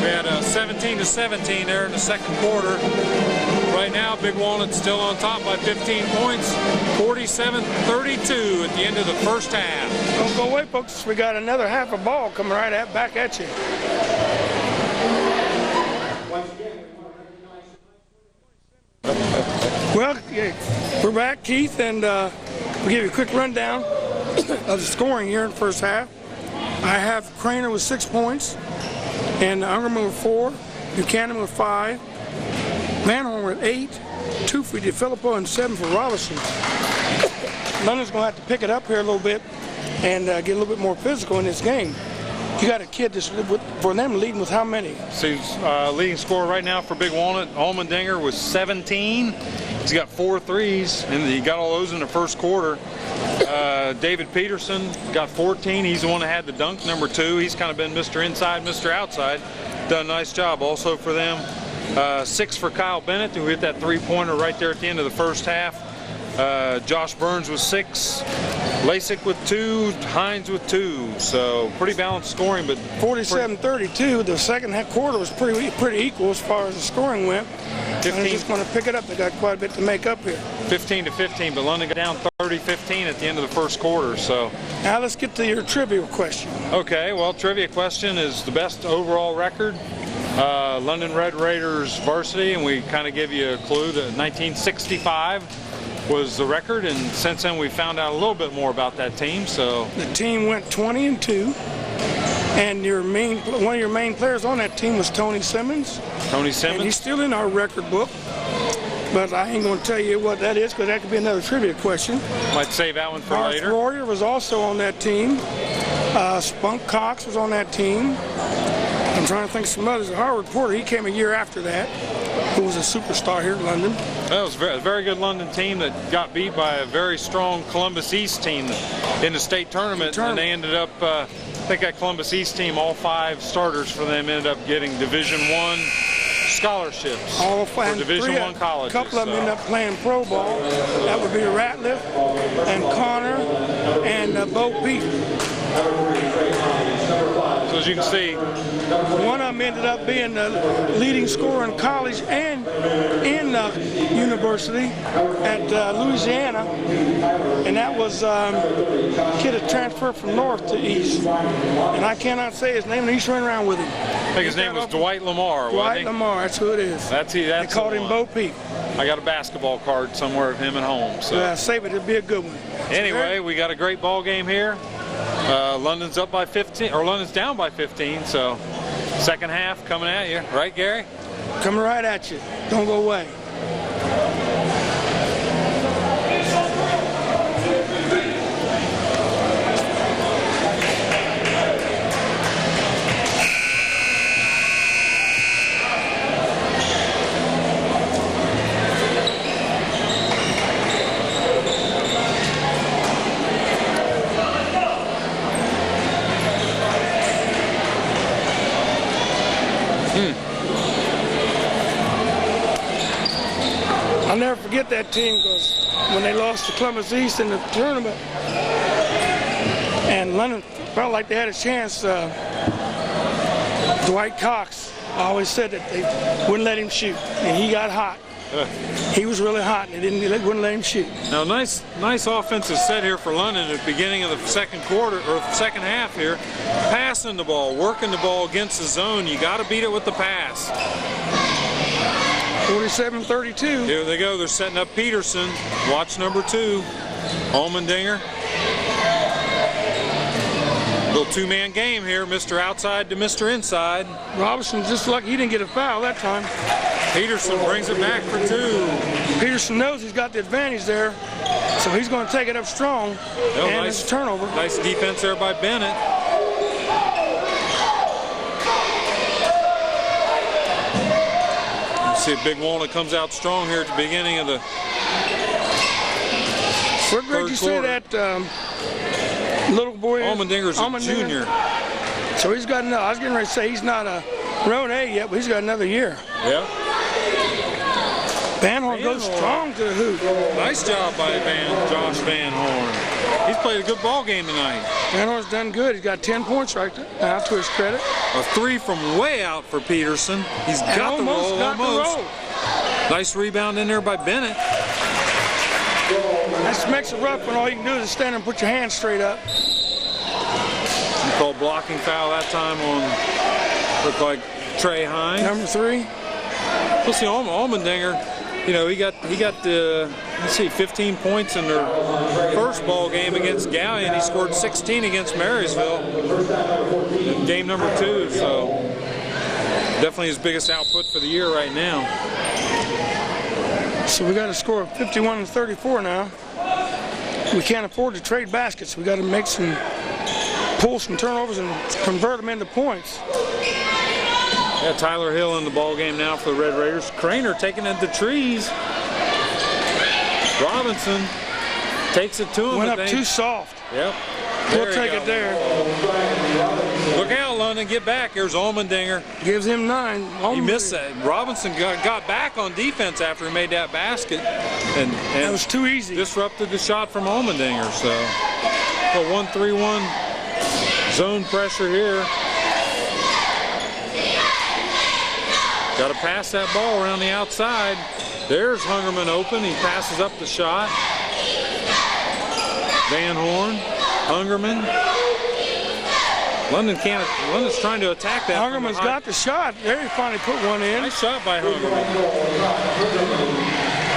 We had 17-17 there in the second quarter. Right now, Big Walnut's still on top by 15 points, 47-32 at the end of the first half. Don't go away, folks. We got another half a ball coming right back at you. Well, we're back, Keith, and we'll give you a quick rundown of the scoring here in the first half. I have Craner with 6 points, and Ungerman with 4, Buchanan with 5, Van Horn with 8, 2 for DeFilippo, and 7 for Robinson. London's going to have to pick it up here a little bit and get a little bit more physical in this game. You got a kid that's, for them, leading with how many? So leading scorer right now for Big Walnut, Olmendinger with 17. He's got 4 threes, and he got all those in the first quarter. David Peterson got 14. He's the one that had the dunk, number 2. He's kind of been Mr. Inside, Mr. Outside. Done a nice job also for them. 6 for Kyle Bennett, who hit that 3-pointer right there at the end of the first half. Josh Burns with 6, Lasik with 2, Hines with 2. So pretty balanced scoring, but 47-32. The second quarter was pretty equal as far as the scoring went. And they're just going to pick it up. They got quite a bit to make up here. 15-15, but London got down 30-15 at the end of the first quarter. So now let's get to your trivia question. Okay, well, trivia question is the best overall record. London Red Raiders varsity, and we kind of give you a clue that 1965 was the record, and since then we found out a little bit more about that team. So the team went 20-2, and one of your main players on that team was Tony Simmons. Tony Simmons. And he's still in our record book, but I ain't going to tell you what that is because that could be another trivia question. Might save that one for Garth later. Royer was also on that team. Spunk Cox was on that team. I'm trying to think of some others. Howard Porter, he came a year after that, who was a superstar here in London. That was a very good London team that got beat by a very strong Columbus East team in the state tournament. And they ended up, I think that Columbus East team, all 5 starters for them ended up getting Division I scholarships for Division I colleges. A couple of them ended up playing pro ball. That would be Ratliff and Connor and Bo Peet. So as you can see, one of them ended up being the leading scorer in college and in university at Louisiana, and that was a kid that transferred from north to east. And I cannot say his name, and he's running around with him. I think his name was Dwight Lamar. Dwight Lamar, that's who it is. They called him Bo Peep. I got a basketball card somewhere of him at home. So save it, it'll be a good one. Anyway, we got a great ball game here. London's up by 15, or London's down by 15, so second half coming at you. Right, Gary? Coming right at you. Don't go away. I'll never forget that team because when they lost to Columbus East in the tournament, and London felt like they had a chance, Dwight Cox always said that they wouldn't let him shoot, and he got hot. He was really hot, and they wouldn't let him shoot. Now, nice offensive set here for London at the beginning of the second quarter, or second half here. Passing the ball, working the ball against the zone. You got to beat it with the pass. 47-32. Here they go. They're setting up Peterson. Watch number 2, Allmendinger. Little 2-man game here. Mr. Outside to Mr. Inside. Robinson just lucky he didn't get a foul that time. Peterson brings it back for 2. Peterson knows he's got the advantage there, so he's going to take it up strong. And it's a turnover. Nice defense there by Bennett. See if Big Walnut comes out strong here at the beginning of the What grade did you say that little boy is? Allmendinger's a junior. So he's got another, I was getting ready to say he's not a road A yet, but he's got another year. Yeah. Van Horn goes strong to the hoop. Nice job by Josh Van Horn. He's played a good ball game tonight. Van Horn's done good. He's got 10 points right now, to his credit. A 3 from way out for Peterson. He's got the roll, almost. Nice rebound in there by Bennett. That makes it rough when all you can do is stand and put your hands straight up. You called blocking foul that time on, looked like Trey Hines. Number 3. We'll see Allmendinger. You know, he got let's see, 15 points in their first ball game against Gallion. He scored 16 against Marysville in game number 2. So definitely his biggest output for the year right now. So we got a score of 51-34 now. We can't afford to trade baskets. We got to pull some turnovers and convert them into points. Yeah, Tyler Hill in the ball game now for the Red Raiders. Craner taking it to trees. Robinson takes it to him. Went up too soft. Yep. We'll take it there. Look out, London. London get back. Here's Allmendinger. Gives him 9. He missed that. Robinson got back on defense after he made that basket. And that was too easy. Disrupted the shot from Allmendinger. So, 1-3-1 zone pressure here. Got to pass that ball around the outside. There's Hungerman open. He passes up the shot. Van Horn, Hungerman. London's trying to attack that. Hungerman's got the shot. There he finally put one in. Nice shot by Hungerman.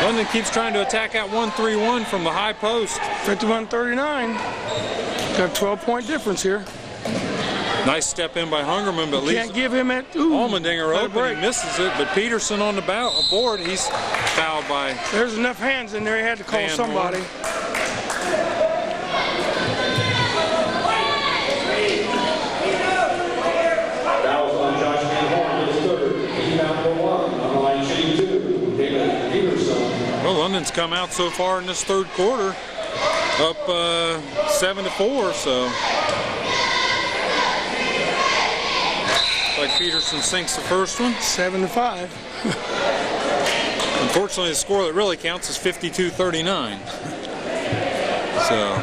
London keeps trying to attack that 1-3-1 from the high post. 51-39. Got a 12-point difference here. Nice step in by Hungerman, but can't give him it. Allmendinger open, he misses it, but Peterson on the board, he's fouled by. There's enough hands in there, he had to call somebody. Fouls on Josh Van Horn, his third. Team foul number 1 on the line, shooting 2. David Peterson. Well, London's come out so far in this third quarter, up 7-4, so. Like Peterson sinks the first one. 7-5. Unfortunately, the score that really counts is 52-39. So.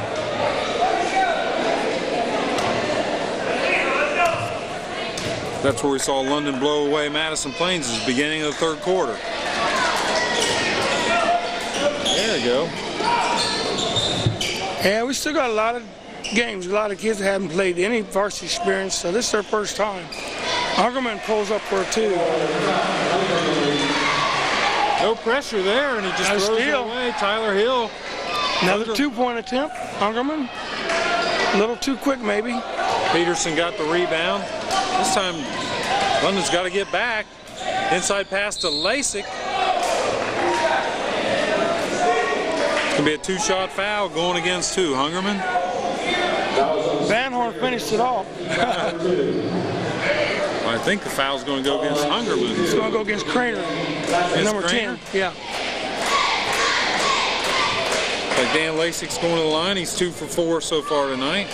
That's where we saw London blow away Madison Plains at the beginning of the third quarter. There you go. Yeah, we still got a lot of games. A lot of kids that haven't played any varsity experience, so this is their first time. Hungerman pulls up for a 2. No pressure there, and he just throws it away. Tyler Hill. Another 2-point attempt. Hungerman. A little too quick, maybe. Peterson got the rebound. This time, London's got to get back. Inside pass to Lasik. It's going to be a 2-shot foul going against who? Hungerman? Van Horn finished it off. I think the foul's going to go against Hungerman. It's going to go against Craner. Number Craner? 10. Yeah. Like Dan Lasik's going to the line. He's 2 for 4 so far tonight.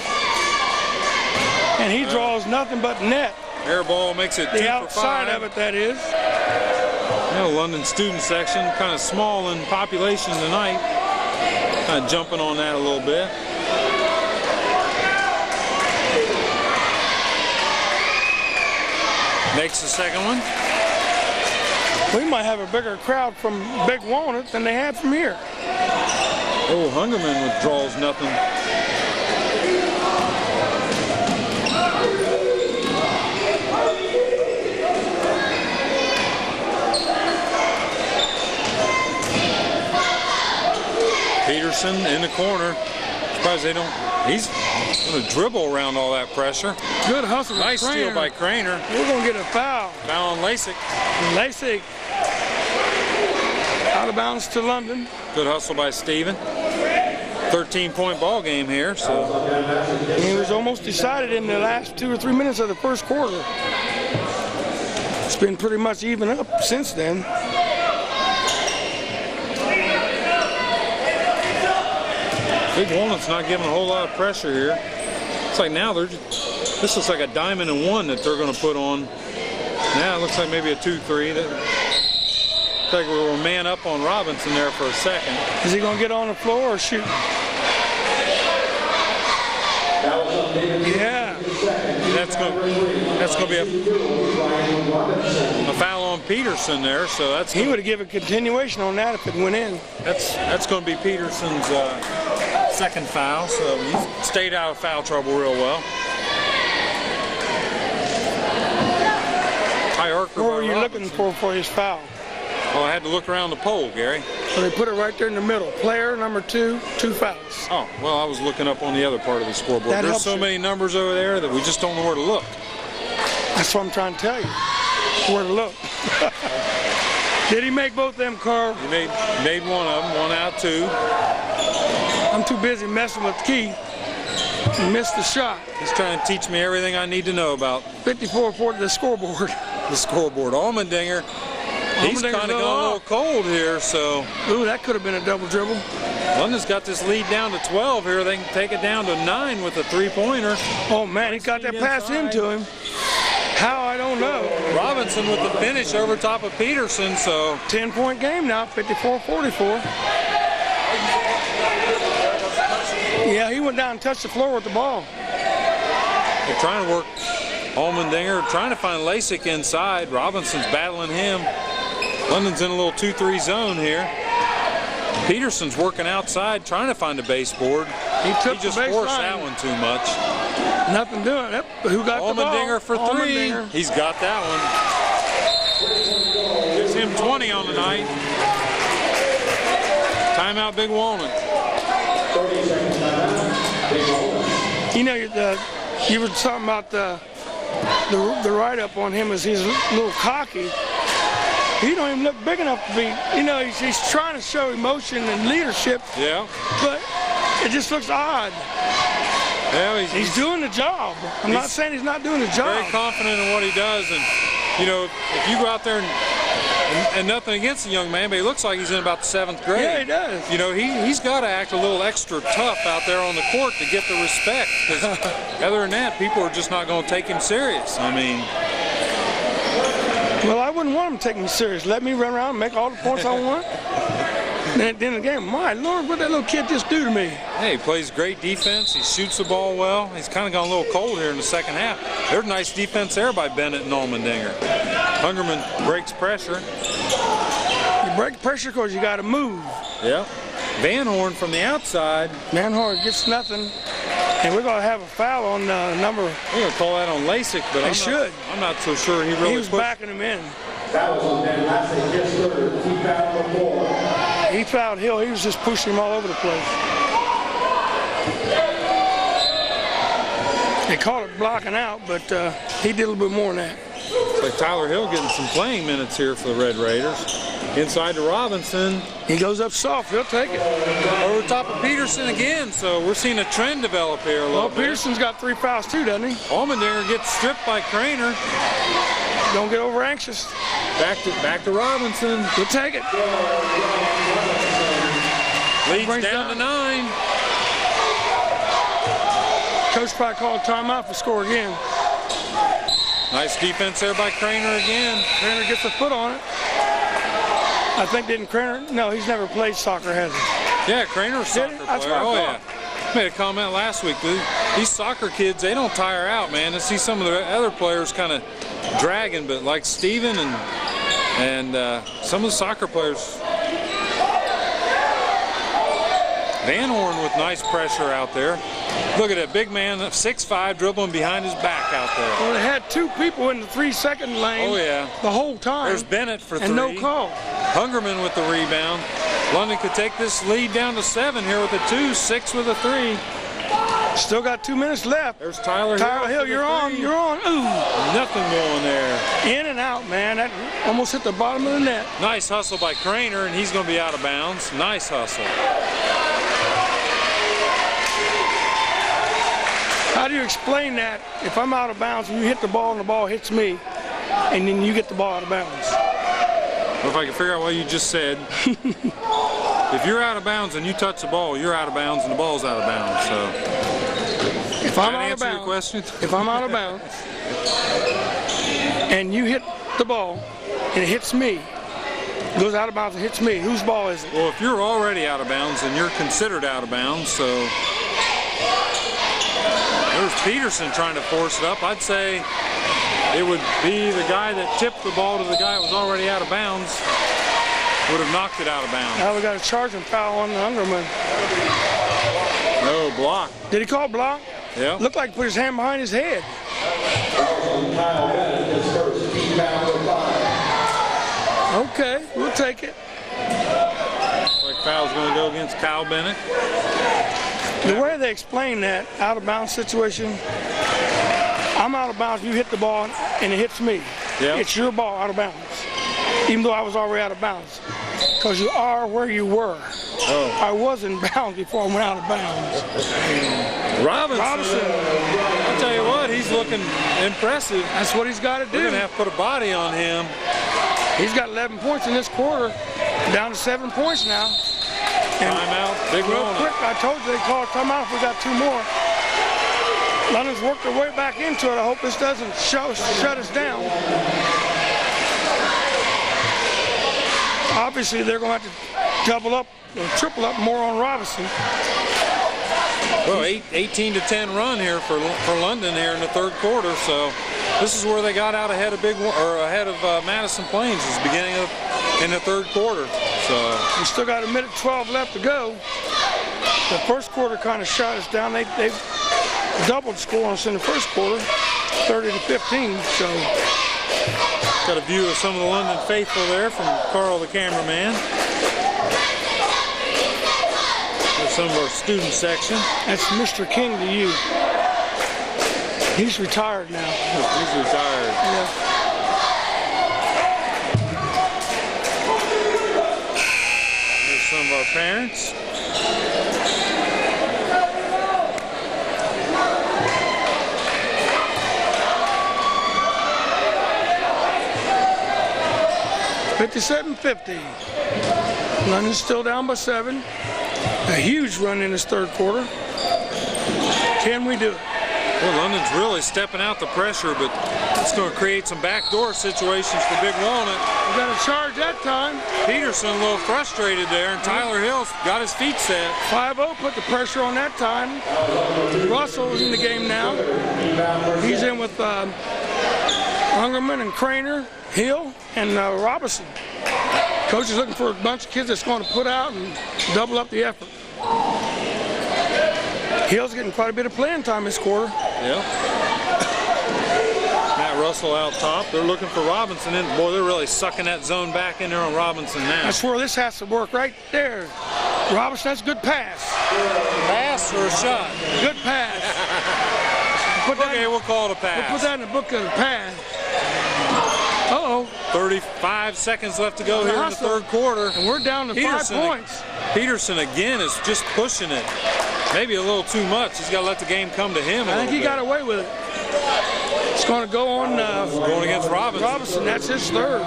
And he draws nothing but net. Air ball makes it 2 for 5. The outside of it, that is. You know, London student section, kind of small in population tonight. Kind of jumping on that a little bit. Makes the second one. We might have a bigger crowd from Big Walnut than they had from here. Oh, Hungerman withdraws nothing. Peterson in the corner. Surprised they don't. He's going to dribble around all that pressure. Good hustle. Nice steal by Craner. We're going to get a foul. Foul on Lasik. Lasik out of bounds to London. Good hustle by Steven. 13-point ball game here. So it was almost decided in the last 2 or 3 minutes of the first quarter. It's been pretty much even up since then. Big Walnut's not giving a whole lot of pressure here. It's like now this looks like a diamond and 1 that they're going to put on. Now it looks like maybe a 2-3. Looks like we were man up on Robinson there for a second. Is he going to get on the floor or shoot? Yeah. That's going to be a foul on Peterson there. So that's he would have given continuation on that if it went in. That's going to be Peterson's second foul. So he's stayed out of foul trouble real well. High archer. What were you looking for his foul? Well, I had to look around the pole, Gary. So they put it right there in the middle. Player number 2, 2 fouls. Oh, well, I was looking up on the other part of the scoreboard. There's so many numbers over there that we just don't know where to look. That's what I'm trying to tell you. Where to look. Did he make both of them, Carl? He made one of them, 1 out, 2. I'm too busy messing with Keith. He missed the shot. He's trying to teach me everything I need to know about 54-40 the scoreboard. The scoreboard. Allmendinger. He's kind of going a little cold here, so. Ooh, that could have been a double dribble. London's got this lead down to 12 here. They can take it down to 9 with a 3-pointer. Oh, man, he got that pass into him. How, I don't know. Robinson with the finish over top of Peterson, so 10-point game now, 54-44. Yeah, he went down and touched the floor with the ball. they're trying to work Allmendinger, trying to find Lasik inside. Robinson's battling him. London's in a little 2-3 zone here. Peterson's working outside, trying to find a baseboard. He just forced that one too much. Nothing doing. Yep. Who got the ball? Allmendinger for three. He's got that one. Gives him 20 on the night. Timeout, Big Walnut. 30 seconds timeout. Big Walnut. You know, you were talking about the write-up on him as he's a little cocky. He don't even look big enough to be, you know, he's trying to show emotion and leadership. Yeah. But it just looks odd. Yeah, he's doing the job. I'm not saying he's not doing the job. Very confident in what he does. And, you know, if you go out there and nothing against the young man, but he looks like he's in about the 7th grade. Yeah, he does. You know, he's got to act a little extra tough out there on the court to get the respect. Because other than that, people are just not going to take him serious. I mean... Well, I wouldn't want him to take me serious. Let me run around and make all the points I want. Then at the end of the game, my Lord, what did that little kid just do to me? Hey, he plays great defense. He shoots the ball well. He's kind of gone a little cold here in the second half. There's nice defense there by Bennett and Allmendinger. Hungerman breaks pressure. You break pressure because you got to move. Yeah. Van Horn from the outside. Van Horn gets nothing. And we're going to have a foul on number. We're going to call that on Lasik, but I'm not so sure he really was backing him in. That was on Ben Lasik, his third. He fouled before. He fouled Hill. He was just pushing him all over the place. They called it blocking out, but he did a little bit more than that. It's like Tyler Hill getting some playing minutes here for the Red Raiders. Inside to Robinson. He goes up soft. He'll take it. Over top of Peterson again, so we're seeing a trend develop here a little bit. Peterson's got 3 fouls too, doesn't he? Allmendinger gets stripped by Craner. Don't get over anxious. Back to Robinson. He'll take it. Leads down to 9. Coach probably called timeout for score again. Nice defense there by Craner again. Craner gets a foot on it. I think didn't Craner? No, he's never played soccer, has he? Yeah, Craner's a soccer player. That's what I thought. Yeah. Made a comment last week. These soccer kids, they don't tire out, man. To see some of the other players kind of dragging, but like Steven and some of the soccer players. Van Horn with nice pressure out there. Look at that big man, 6'5", dribbling behind his back out there. Well, they had 2 people in the 3-second lane. Oh, yeah. The whole time. There's Bennett for 3. And no call. Hungerman with the rebound. London could take this lead down to 7 here with a 2, 6 with a 3. Still got 2 minutes left. There's Tyler Hill, you're on. Ooh. Nothing going there. In and out, man. That almost hit the bottom of the net. Nice hustle by Craner, and he's going to be out of bounds. Nice hustle. How do you explain that if I'm out of bounds and you hit the ball and the ball hits me, and then you get the ball out of bounds? Well, if I can figure out what you just said. If you're out of bounds and you touch the ball, you're out of bounds and the ball's out of bounds. So, if I'm out of bounds, your question? If I'm out of bounds and you hit the ball and it hits me, goes out of bounds and hits me, whose ball is it? Well, if you're already out of bounds, then you're considered out of bounds. So there's Peterson trying to force it up. I'd say it would be the guy that tipped the ball to the guy that was already out of bounds. Would have knocked it out of bounds. Now we got a charging foul on the Hungerman. No, block. Did he call block? Yeah. Looked like he put his hand behind his head. Okay, we'll take it. Like foul's going to go against Kyle Bennett. The way they explain that out of bounds situation, I'm out of bounds, you hit the ball and it hits me. Yeah. It's your ball out of bounds. Even though I was already out of bounds. Because you are where you were. Oh. I was in bounds before I went out of bounds. Robinson. I'll tell you what, he's looking impressive. That's what he's got to do. We're going to have to put a body on him. He's got 11 points in this quarter. Down to 7 points now. And timeout. Big real Walnut. quick, I told you they called timeout if we got 2 more. London's worked their way back into it. I hope this doesn't shut us down. Obviously, they're going to have to double up or triple up more on Robinson. Well, 18-10 run here for London here in the third quarter. So this is where they got out ahead of Madison Plains. Is the beginning in the third quarter. So we still got 1:12 left to go. The first quarter kind of shot us down. They doubled score on us in the first quarter, 30-15. So got a view of some of the London faithful there from Carl, the cameraman. There's some of our student section. That's Mr. King to you. He's retired now. He's retired. Yeah. There's some of our parents. $57-50. London's still down by 7. A huge run in this third quarter. Can we do it? Well, London's really stepping out the pressure, but it's going to create some backdoor situations for Big Walnut. We got a charge that time. Peterson a little frustrated there, and Tyler Hill got his feet set. 5-0 put the pressure on that time. Russell's in the game now. He's in with Ungerman and Craner, Hill, and Robinson. Coach is looking for a bunch of kids that's going to put out and double up the effort. Hill's getting quite a bit of playing time this quarter. Yeah. Matt Russell out top. They're looking for Robinson, and boy, they're really sucking that zone back in there on Robinson now. That's where this has to work right there. Robinson, that's a good pass. Pass or a shot? Good pass. Okay, we'll call it a pass. We'll put that in the book of the pass. Uh-oh. 35 seconds left to go here in the third quarter. And we're down to 5 points. Peterson again is just pushing it. Maybe a little too much. He's got to let the game come to him. I think he got away with it. It's going to go on. Going against Robinson. Robinson, that's his third.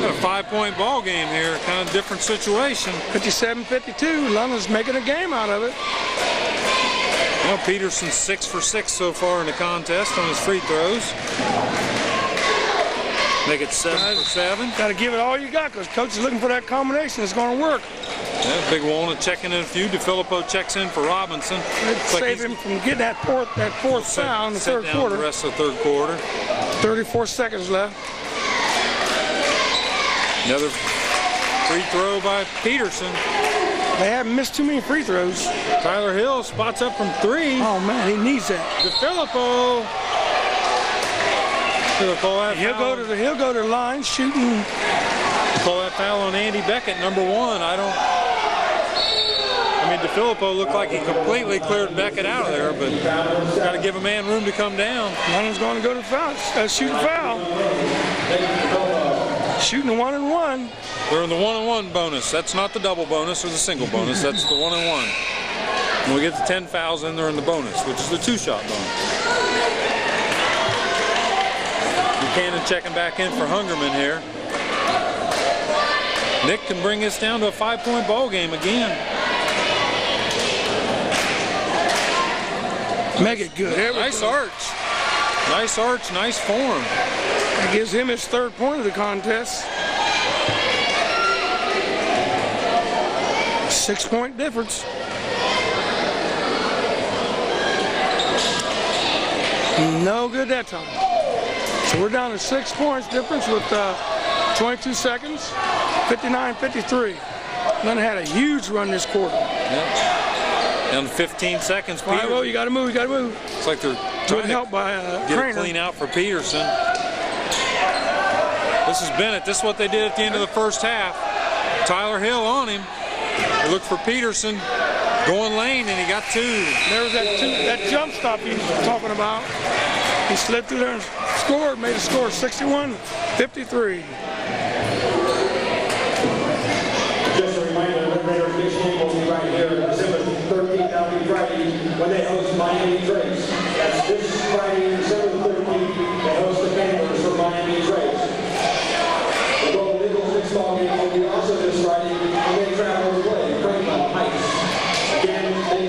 Got a 5-point ball game here. Kind of different situation. 57-52. London's making a game out of it. Well, Peterson's 6 for 6 so far in the contest on his free throws. Make it 7 for 7. Got to give it all you got because coach is looking for that combination. It's going to work. Yeah, Big Walnut checking in a few. DeFilippo checks in for Robinson. Save him from getting that fourth foul in the third quarter. The rest of the third quarter. 34 seconds left. Another free throw by Peterson. They haven't missed too many free throws. Tyler Hill spots up from 3. Oh man, he needs that. DeFilippo. He'll go to the line shooting. Call that foul on Andy Beckett, number 1. I mean, DeFilippo looked like he completely cleared Beckett out of there, but got to give a man room to come down. London's going to go to foul, shoot a foul. Shooting a 1-and-1. They're in the 1-and-1 bonus. That's not the double bonus or the single bonus. That's the 1-and-1. When we get the 10 fouls in, they're in the bonus, which is the 2-shot bonus. Buchanan checking back in for Hungerman here. Nick can bring this down to a 5-point ball game again. Make it good. Nice arch. Nice arch, nice form. That gives him his third point of the contest. 6-point difference. No good that time. So we're down to 6 points difference with 22 seconds, 59-53. London had a huge run this quarter. Yep. Down to 15 seconds. 5-0, you got to move, you got to move. It's like they're trying to help by get a clean out for Peterson. This is Bennett. This is what they did at the end of the first half. Tyler Hill on him. They looked for Peterson going lane, and he got 2. There was that jump stop he was talking about. He slid through there and scored, made a score 61-53. Just a reminder, the Raiders next game will be right here, December 13th. That'll be Friday when they host Miami Trace. That's this Friday, December 13th. They host the Panthers for Miami Trace. The Golden Eagles next ball game will be also this Friday when they travel to play Franklin Heights. Again, they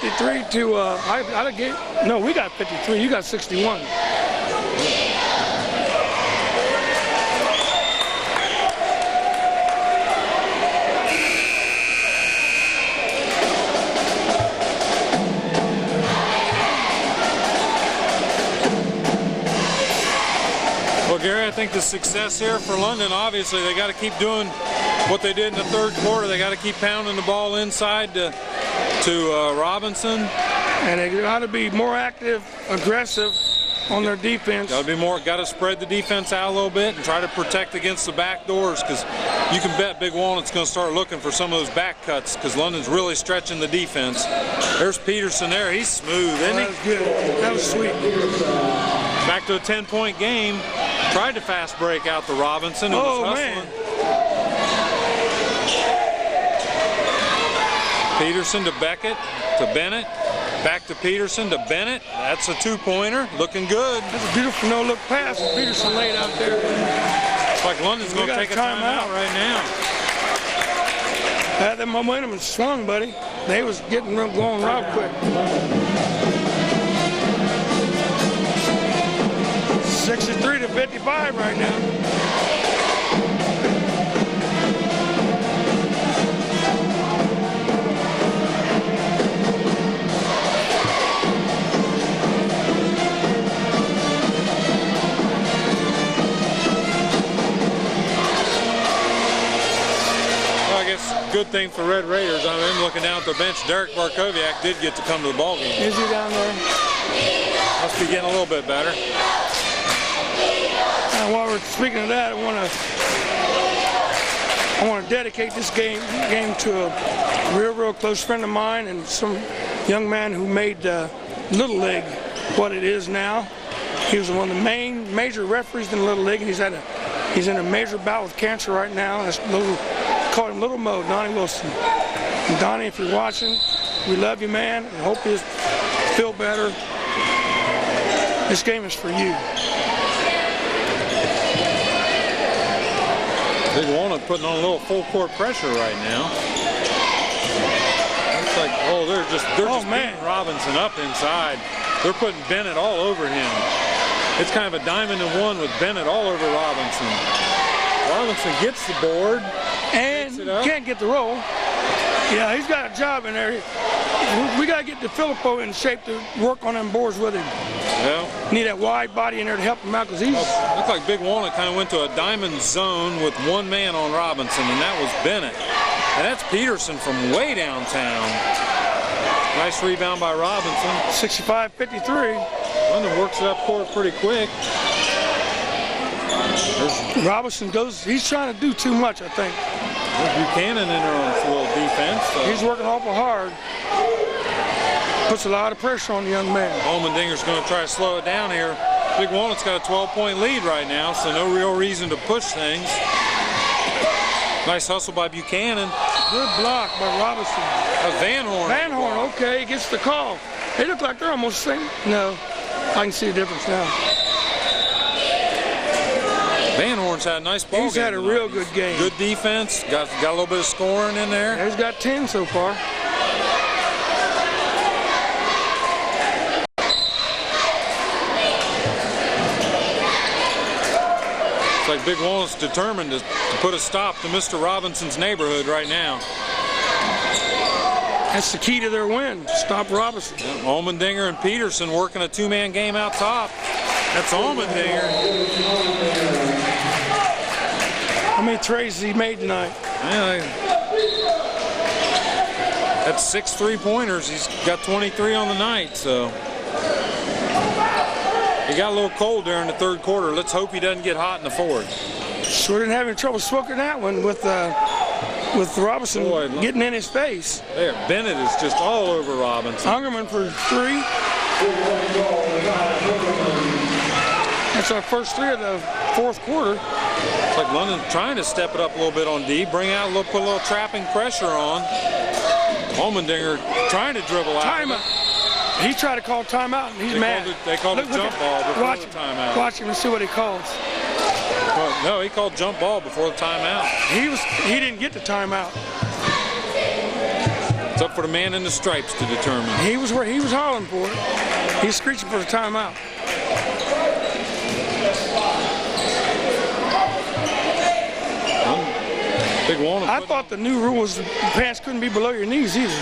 53 to, no, we got 53, you got 61. Well, Gary, I think the success here for London, obviously, they got to keep doing what they did in the third quarter. They got to keep pounding the ball inside to Robinson. And they got to be more active, aggressive on their defense. Got to be more. Got to spread the defense out a little bit and try to protect against the back doors, because you can bet Big Walnut's going to start looking for some of those back cuts, because London's really stretching the defense. There's Peterson there. He's smooth, isn't he? That was good. That was sweet. Back to a 10-point game. Tried to fast break out to Robinson, who was hustling. Man. Peterson to Beckett to Bennett. Back to Peterson to Bennett. That's a two-pointer. Looking good. That's a beautiful no-look pass that Peterson laid out there. Looks like London's going to take a timeout right now. That momentum has swung, buddy. They was getting going real quick. 63 to 55 right now. Good thing for Red Raiders. I'm looking down at the bench. Derek Barkoviak did get to come to the ball game. Is he down there? Must be getting a little bit better. And while we're speaking of that, I want to dedicate this game to a real close friend of mine and some young man who made Little League what it is now. He was one of the major referees in Little League, and he's in a major bout with cancer right now. That's call him Little Mo, Donnie Wilson. And Donnie, if you're watching, we love you, man, and hope you feel better. This game is for you. Big Walnut putting on a little full court pressure right now. Looks like, they're just beating Robinson up inside. They're putting Bennett all over him. It's kind of a diamond in one with Bennett all over Robinson. Robinson gets the board. And can't get the roll. Yeah, he's got a job in there. We got to get DeFilippo in shape to work on them boards with him. Well, need that wide body in there to help him out, because he's... Looks like Big Walnut kind of went to a diamond zone with one man on Robinson, and that was Bennett. And that's Peterson from way downtown. Nice rebound by Robinson. 65-53. London works it up court pretty quick. Robinson goes, he's trying to do too much, I think. There's Buchanan in there on his little defense. He's working awful hard. Puts a lot of pressure on the young man. Allmendinger's going to try to slow it down here. Big Walnut's got a 12-point lead right now, so no real reason to push things. Nice hustle by Buchanan. Good block by Robinson. Van Horn. Van Horn, okay, gets the call. They look like they're almost the same. No, I can see the difference now. Van Horn's had a nice ball game. He's had a real good game. Good defense. Got a little bit of scoring in there. He's got 10 so far. It's like Big Walnut's determined to put a stop to Mr. Robinson's neighborhood right now. That's the key to their win. Stop Robinson. Yeah, Allmendinger and Peterson working a two-man game out top. That's Allmendinger. How many trays has he made tonight? Yeah, that's 6 3-pointers. He's got 23 on the night, so. He got a little cold during the third quarter. Let's hope he doesn't get hot in the fourth. Sure didn't have any trouble smoking that one with Robinson getting in his face. There, Bennett is just all over Robinson. Hungerman for 3. That's our first 3 of the fourth quarter. It's like London trying to step it up a little bit on D, put a little trapping pressure on. Allmendinger trying to dribble out. Timeout. He tried to call timeout, and he's mad. They called a jump ball before the timeout. Watch him and see what he calls. Well, no, he called jump ball before the timeout. He didn't get the timeout. It's up for the man in the stripes to determine. He was where he was hollering for it. He's screeching for the timeout. Big Walnut. I thought the new rule was the pants couldn't be below your knees either.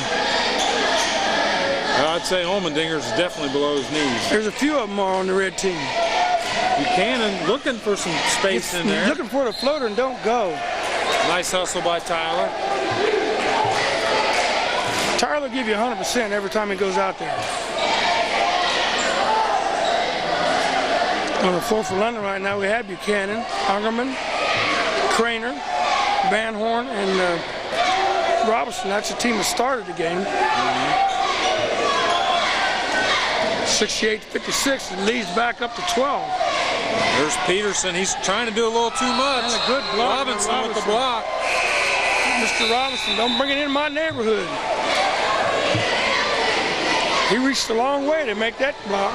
I'd say Olmendinger's is definitely below his knees. There's a few of them on the red team. Buchanan looking for some space in there. Looking for the floater and don't go. Nice hustle by Tyler. Tyler will give you 100% every time he goes out there. On the floor for London right now, we have Buchanan, Ungerman, Craner, Van Horn, and Robinson. That's the team that started the game. 68-56, it leads back up to 12. There's Peterson. He's trying to do a little too much. And a good block. Robinson with the block. Mr. Robinson, don't bring it in my neighborhood. He reached a long way to make that block.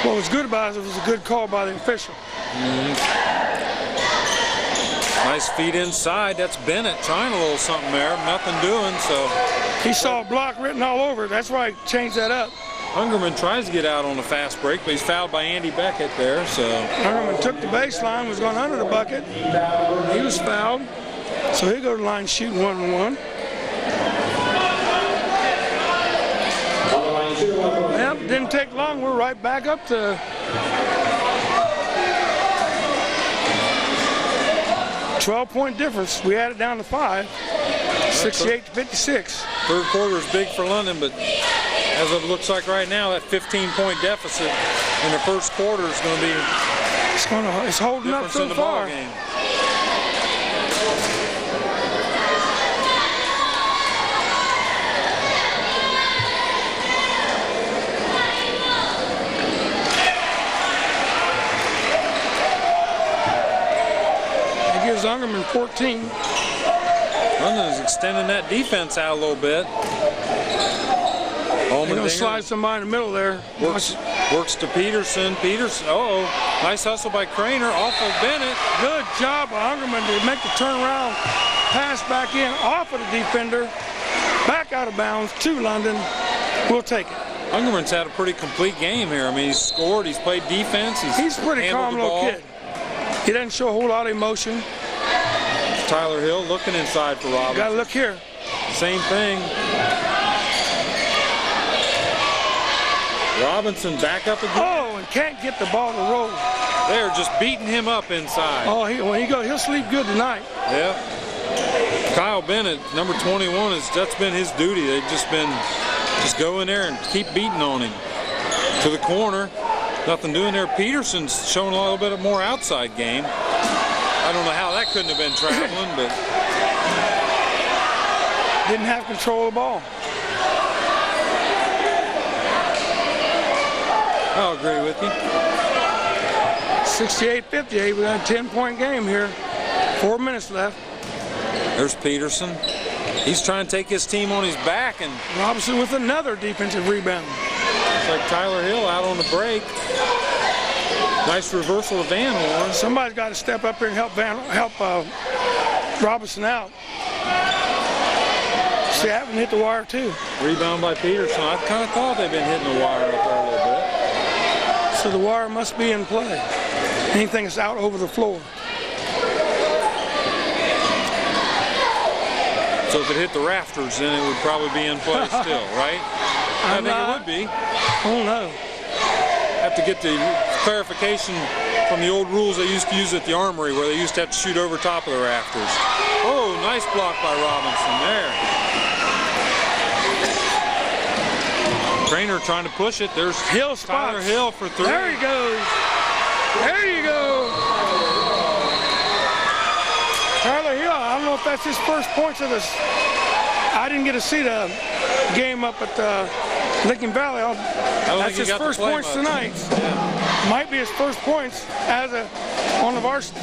What was good about it was a good call by the official. Nice feed inside. That's Bennett trying a little something there. Nothing doing, so. He saw a block written all over it. That's why he changed that up. Ungerman tries to get out on the fast break, but he's fouled by Andy Beckett there, so. Ungerman took the baseline, was going under the bucket. He was fouled, so he'll go to the line shooting 1-1. Well, didn't take long. We're right back up to 12-point difference. We had it down to 5, 68-56. Third quarter is big for London, but as it looks like right now, that 15-point deficit in the first quarter is going to be it's holding up so in the far. ball game. It gives Ungerman 14. London is extending that defense out a little bit. They're going to slide somebody in the middle there. Works to Peterson. Nice hustle by Craner off of Bennett. Good job by Ungerman to make the turnaround pass back in off of the defender, back out of bounds to London. We'll take it. Ungerman's had a pretty complete game here. I mean, he's scored, he's played defense, he's a pretty calm little kid. He doesn't show a whole lot of emotion. Tyler Hill looking inside for Robinson. Got to look here. Same thing. Robinson back up again. Oh, and can't get the ball to roll. They're just beating him up inside. Oh, when he goes, he'll sleep good tonight. Yeah. Kyle Bennett, number 21, that's been his duty. They've just go in there and keep beating on him. To the corner, nothing doing there. Peterson's showing a little bit more outside game. I don't know how that couldn't have been traveling, but didn't have control of the ball. I'll agree with you. 68-58. We got a 10-point game here. 4 minutes left. There's Peterson. He's trying to take his team on his back, and Robinson with another defensive rebound. It's like Tyler Hill out on the break. Nice reversal of Van Horn. Somebody's got to step up here and help Robinson out. See, that one hit the wire too. Rebound by Peterson. I kind of thought they'd been hitting the wire up there a little bit. So the wire must be in play. Anything that's out over the floor. So if it hit the rafters, then it would probably be in play still, right? I think it would be. Oh no. Have to get the clarification from the old rules they used to use at the Armory, where they used to have to shoot over top of the rafters. Oh, nice block by Robinson there. Craner trying to push it. There's Hill Tyler Hill for 3. There he goes. There you go. Tyler Hill, I don't know if that's his first points of this. I didn't get to see the game up at Lincoln Valley. That's his first points tonight. Yeah. Might be his first points as on the varsity.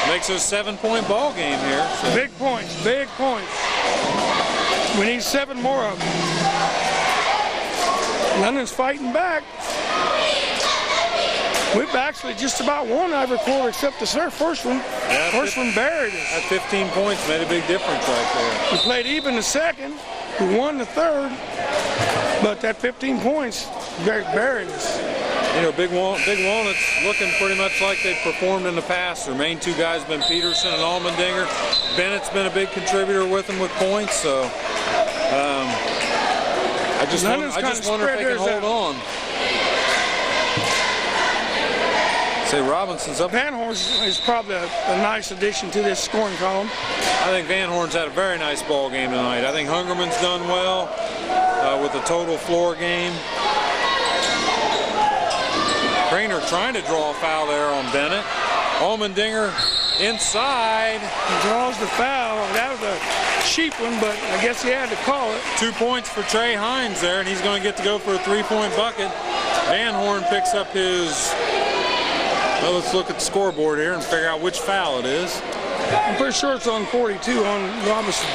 Makes it a 7-point ball game here. So. Big points, big points. We need 7 more of them. London's fighting back. We've actually just about won every quarter except the first one. Yeah, First one buried us. That 15 points made a big difference right there. We played even the second. We won the third. But that 15 points buried us. You know, Big Walnut's looking pretty much like they've performed in the past. Their main two guys have been Peterson and Allmendinger. Bennett's been a big contributor with them with points. So I just wonder if they can hold on. Say Robinson's up. Van Horn is probably a nice addition to this scoring column. I think Van Horn's had a very nice ball game tonight. I think Hungerman's done well with the total floor game. Craner trying to draw a foul there on Bennett. Allmendinger inside. He draws the foul. That was a cheap one, but I guess he had to call it. 2 points for Trey Hines there, and he's going to get to go for a three-point bucket. Van Horn picks up his... Well, let's look at the scoreboard here and figure out which foul it is. I'm pretty sure it's on 42 on Robinson.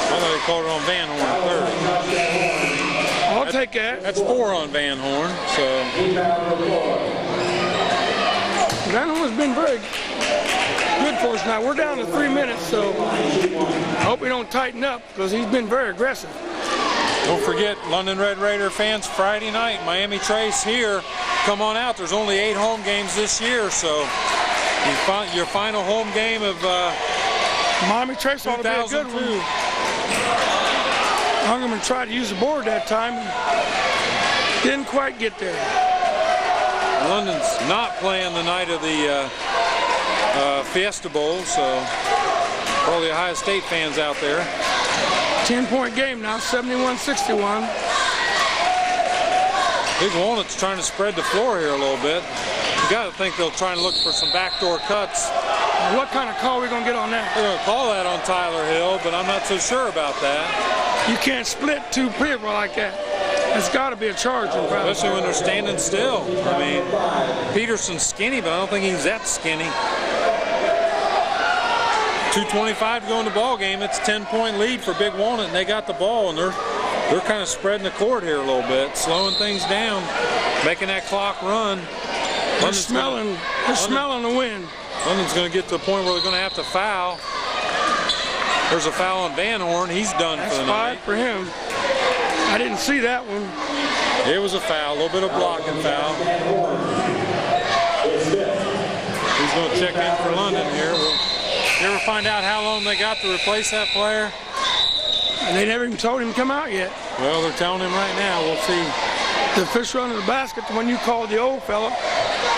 I thought he called it on Van Horn, 30. I'll take that. That's 4 on Van Horn, so. Van Horn's been very good for us now. We're down to 3 minutes, so I hope we don't tighten up because he's been very aggressive. Don't forget, London Red Raider fans, Friday night, Miami Trace here. Come on out. There's only 8 home games this year, so your final home game of Miami Trace ought to be a good one. Hungerman tried to use the board that time and didn't quite get there. London's not playing the night of the Fiesta Bowl, so for all the Ohio State fans out there. 10-point game now, 71-61. Big Walnut's trying to spread the floor here a little bit. You got to think they'll try and look for some backdoor cuts. What kind of call are we going to get on that? They're going to call that on Tyler Hill, but I'm not so sure about that. You can't split 2 people like that. There's got to be a charge in front. Especially when they're standing still. I mean, Peterson's skinny, but I don't think he's that skinny. 2:25 to go in the ball game. It's a 10-point lead for Big Walnut, and they got the ball, and they're kind of spreading the court here a little bit, slowing things down, making that clock run. They're smelling the wind. London's going to get to the point where they're going to have to foul. There's a foul on Van Horn. He's done for the night. That's 5 for him. I didn't see that one. It was a foul, a little bit of blocking foul. He's going to check in for London here. You ever find out how long they got to replace that player? And they never even told him to come out yet. Well, they're telling him right now. We'll see. The official under the basket, the one you called the old fella,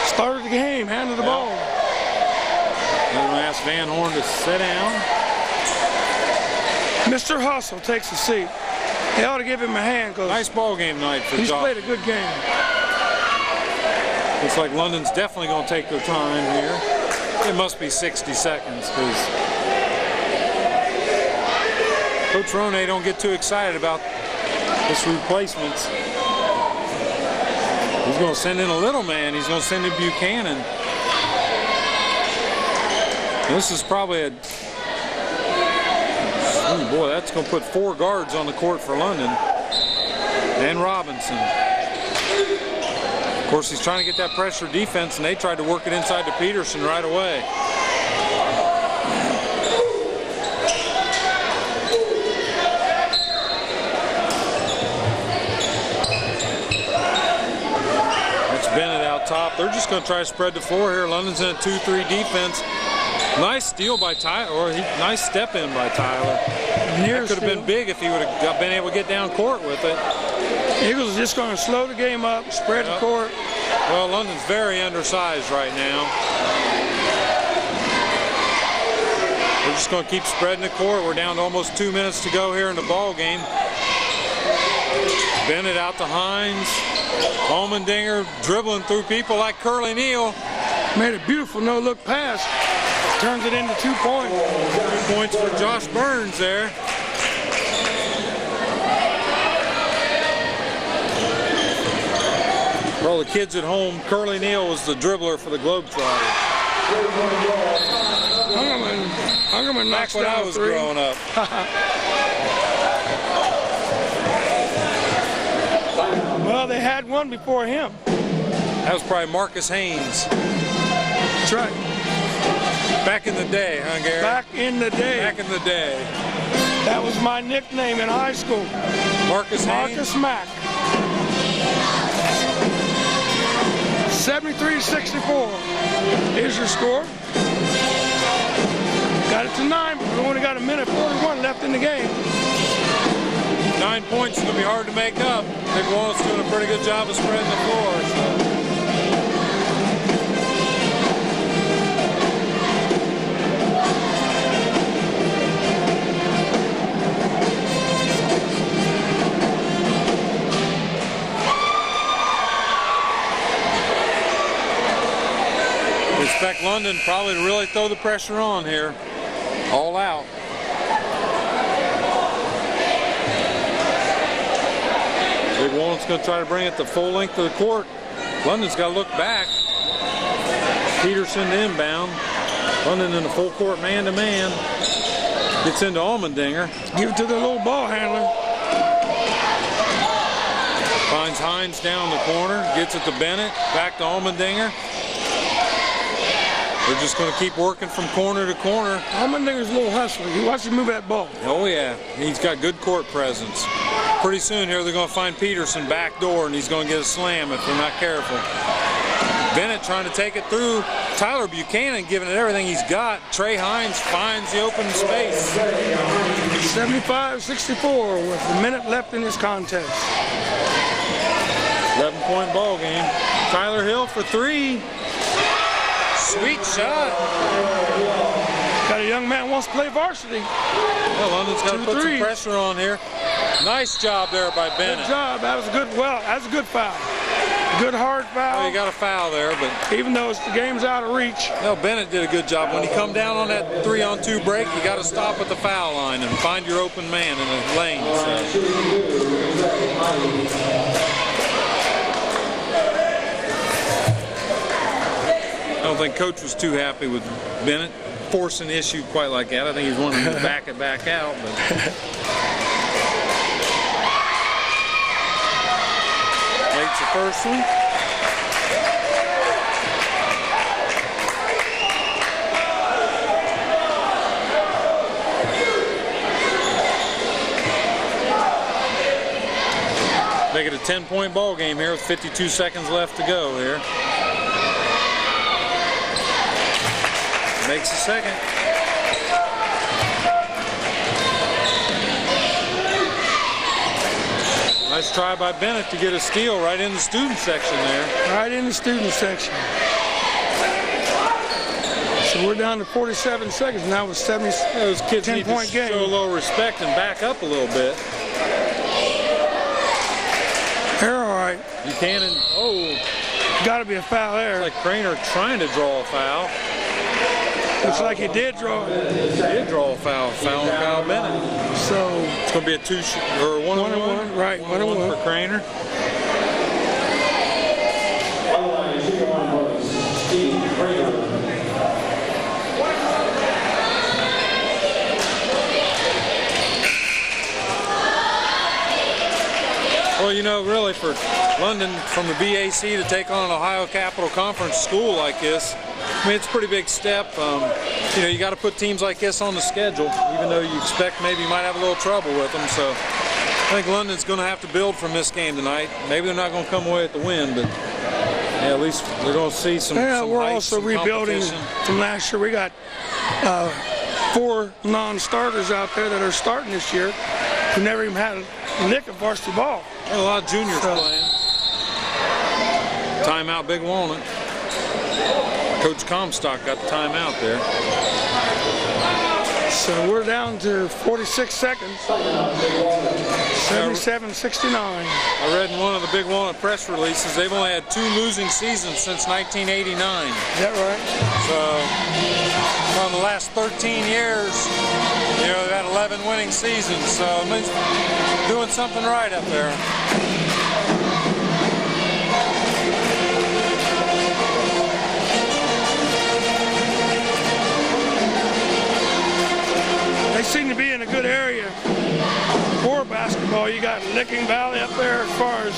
started the game, handed the ball. I'm going to ask Van Horn to sit down. Mr. Hustle takes a seat. They ought to give him a hand because nice ball game night for he's Josh. played a good game. Looks like London's definitely going to take their time here. It must be 60 seconds because Coach Roney don't get too excited about this replacements. He's going to send in a little man. He's going to send in Buchanan. This is probably a... Oh boy, that's going to put 4 guards on the court for London. And Robinson. Of course, he's trying to get that pressure defense, and they tried to work it inside to Peterson right away. That's Bennett out top. They're just going to try to spread the floor here. London's in a 2-3 defense. Nice steal by Tyler, or nice step in by Tyler. That could have been big if he would have been able to get down court with it. Eagles are just going to slow the game up, spread the court. Well, London's very undersized right now. We're just going to keep spreading the court. We're down to almost 2 minutes to go here in the ball game. Bennett out to Hines. Allmendinger dribbling through people like Curly Neal. Made a beautiful no-look pass. Turns it into 2 points. 2 points for Josh Burns there. For all the kids at home, Curly Neal was the dribbler for the Globetrotters. Hungerman knocks when down I was 3. growing up. Well, they had one before him. That was probably Marcus Haynes. That's right. Back in the day, huh, Gary? Back in the day. Back in the day. That was my nickname in high school. Marcus Haynes. Marcus Mack. 73-64 is your score. Got it to 9, but we only got a minute 41 left in the game. 9 points is going to be hard to make up. Big Walnut's doing a pretty good job of spreading the floor. So. We expect London probably to really throw the pressure on here. All out. Big Walnut's going to try to bring it the full length of the court. London's got to look back. Peterson to inbound. London in the full court man-to-man. Gets into Allmendinger. Give it to the little ball handler. Finds Hines down the corner. Gets it to Bennett. Back to Allmendinger. They're just going to keep working from corner to corner. Allmendinger's a little hustler. You watch him move that ball. Oh, yeah. He's got good court presence. Pretty soon here they're going to find Peterson back door, and he's going to get a slam if they're not careful. Bennett trying to take it through. Tyler Buchanan giving it everything he's got. Trey Hines finds the open space. 75-64 with a minute left in this contest. 11-point ball game. Tyler Hill for 3. Sweet shot. Got a young man who wants to play varsity. Well, London's got to put some pressure on here. Nice job there by Bennett. Good job. That was a good. Well, that's a good foul. Good hard foul. Well, you got a foul there, but even though the game's out of reach. No, Bennett did a good job. When you come down on that 3-on-2 break, you got to stop at the foul line and find your open man in the lane. I don't think Coach was too happy with Bennett forcing the issue quite like that. I think he's wanting to back it back out. But makes the first one. Make it a 10-point ball game here with 52 seconds left to go here. Makes a second. Nice try by Bennett to get a steal right in the student section there. Right in the student section. So we're down to 47 seconds now with 70. Those kids need to game. show a little respect and back up a little bit. They're all right. Buchanan, oh. Got to be a foul there. It's like Craner trying to draw a foul. Looks like he did draw. He did draw a foul. Foul on Kyle Bennett. So it's going to be a 1-1. Right, 1-1 for Craner. Well, you know, really for London from the BAC to take on an Ohio Capital Conference school like this, I mean, it's a pretty big step. You know, you got to put teams like this on the schedule, even though you expect maybe you might have a little trouble with them. So I think London's going to have to build from this game tonight. Maybe they're not going to come away with the win, but yeah, at least they're going to see some. Yeah, some we're height, also some rebuilding from last year. We got 4 non-starters out there that are starting this year who never even had a lick of varsity ball. A lot of juniors playing. Timeout, Big Walnut. Coach Comstock got the timeout there. So we're down to 46 seconds. 77-69. I read in one of the Big Walnut press releases they've only had 2 losing seasons since 1989. Is that right? So, in the last 13 years, you know, they've had 11 winning seasons. So, it means doing something right up there. They seem to be in a good area for basketball. You got Licking Valley up there as far as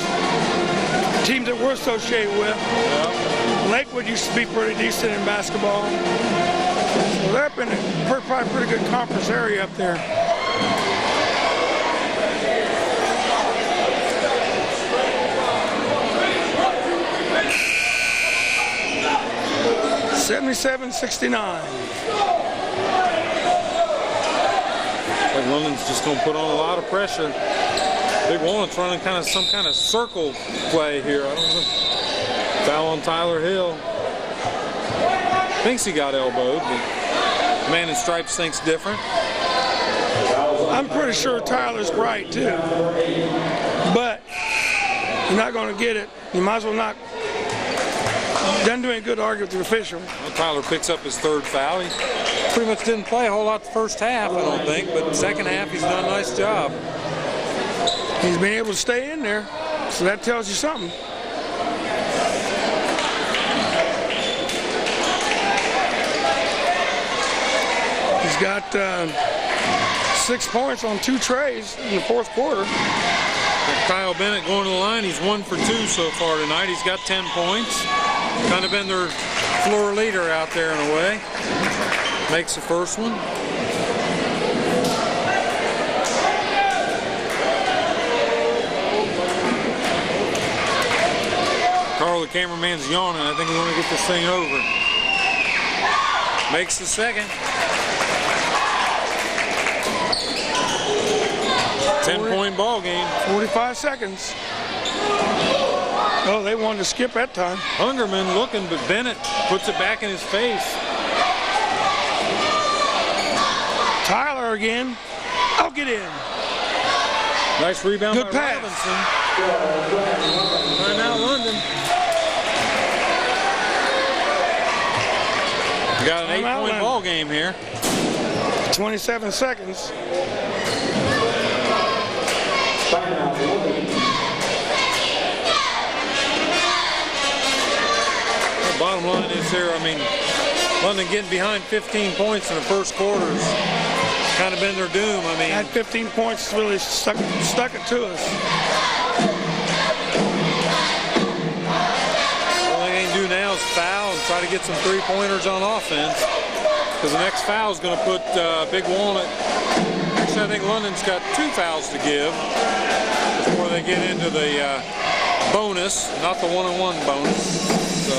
teams that we're associated with. Yeah. Lakewood used to be pretty decent in basketball. So they're up in a probably pretty good conference area up there. $77-69. Like London's just going to put on a lot of pressure. Big Walnut's running some kind of circle play here. I don't know. Foul on Tyler Hill. Thinks he got elbowed, but the man in stripes thinks different. I'm pretty sure Tyler's right too. But you're not going to get it. You might as well not. Doesn't do any good to argue with the official. Well, Tyler picks up his third foul. He pretty much didn't play a whole lot the first half, I don't think, but the second half he's done a nice job. He's been able to stay in there, so that tells you something. He's got 6 points on 2 trays in the fourth quarter. And Kyle Bennett going to the line. He's 1 for 2 so far tonight. He's got 10 points. Kind of been their floor leader out there in a way. Makes the first one. Carl, the cameraman's yawning. I think we want to get this thing over. Makes the second. 10-point ball game. 45 seconds. Oh, they wanted to skip that time. Hungerman looking, but Bennett puts it back in his face. Tyler again. I'll get in. Nice rebound Good by pass. Robinson. Timeout London. We got an 8-point ball game here. 27 seconds. The bottom line is there, I mean, London getting behind 15 points in the first quarter has kind of been their doom. I mean, Had 15 points, really stuck it to us. all they can do now is foul and try to get some three-pointers on offense, because the next foul is going to put Big Walnut. Actually, I think London's got 2 fouls to give before they get into the bonus, not the one-on-one bonus. So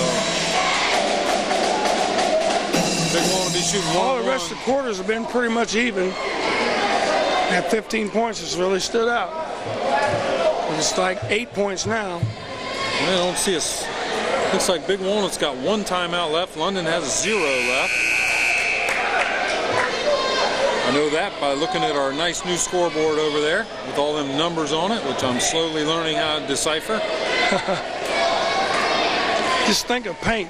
Big Walnut will be shooting one. All the rest of the quarters have been pretty much even. That 15 points has really stood out. It's like 8 points now. I don't see us. Looks like Big Walnut's got 1 timeout left. London has 0 left. I know that by looking at our nice new scoreboard over there with all them numbers on it, which I'm slowly learning how to decipher. Just think of paint.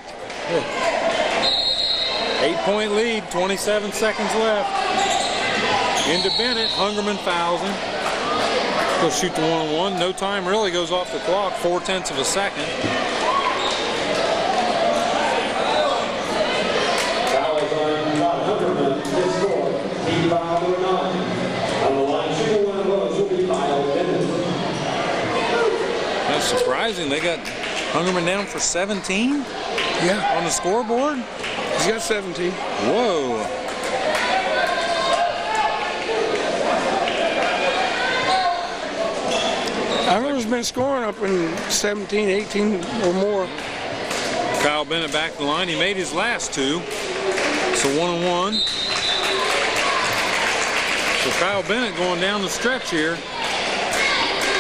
8-point lead, 27 seconds left. Into Bennett, Hungerman fouls him. He'll shoot the one-on-one. No time really goes off the clock, 0.4 of a second. Fouls on Hungerman, his score. He fouled or not. On the line, shooting one of those will be Kyle Bennett. That's surprising. They got Hungerman down for 17 Yeah, on the scoreboard. he's got 17. Whoa. Hungerman's been scoring up in 17, 18 or more. Kyle Bennett back to the line. He made his last 2. So 1-on-1. So Kyle Bennett going down the stretch here.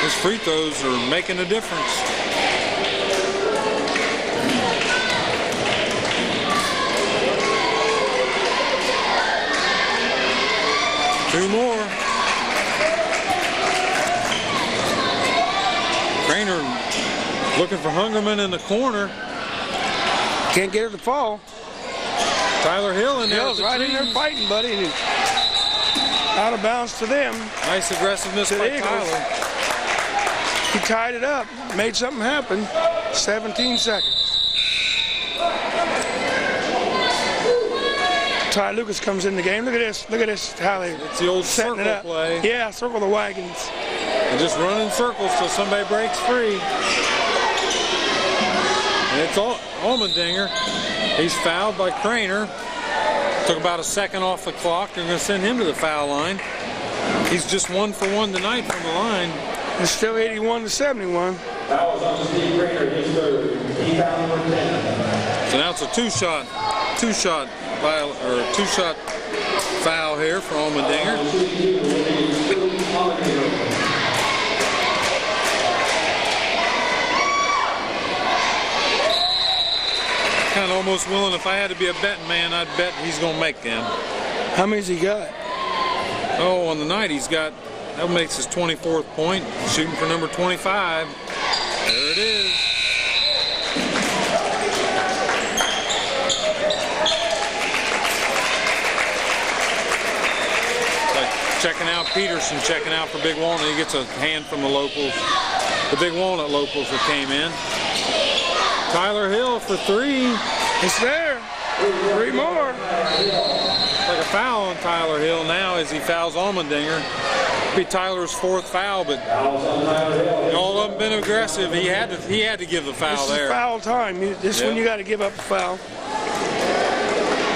His free throws are making a difference. Two more. Craner looking for Hungerman in the corner. Can't get it to fall. Tyler Hill in there. Hill's right in there fighting, buddy. And out of bounds to them. Nice aggressiveness To by the Eagles. Tyler. He tied it up, made something happen. 17 seconds. Ty Lucas comes in the game. Look at this, how they It's the old setting circle it up. play. Yeah, circle the wagons. And just run in circles till somebody breaks free. And it's Allmendinger. He's fouled by Craner. Took about a second off the clock. They're going to send him to the foul line. He's just 1 for 1 tonight from the line. It's still 81-71. That was on Steve Craner, his third. He fouled number 10. So now it's a two-shot foul here for Allmendinger. Kind of almost willing, if I had to be a betting man, I'd bet he's going to make them. How many's he got? Oh, on the night he's got, that makes his 24th point, shooting for number 25. There it is. Like checking out Peterson, checking out for Big Walnut. He gets a hand from the locals, the Big Walnut locals that came in. Tyler Hill for 3. It's there. 3 more. Like a foul on Tyler Hill now as he fouls Allmendinger. It'll be Tyler's 4th foul, but all of them been aggressive. He had to give the foul there. This is foul time. This one you got to give up a foul.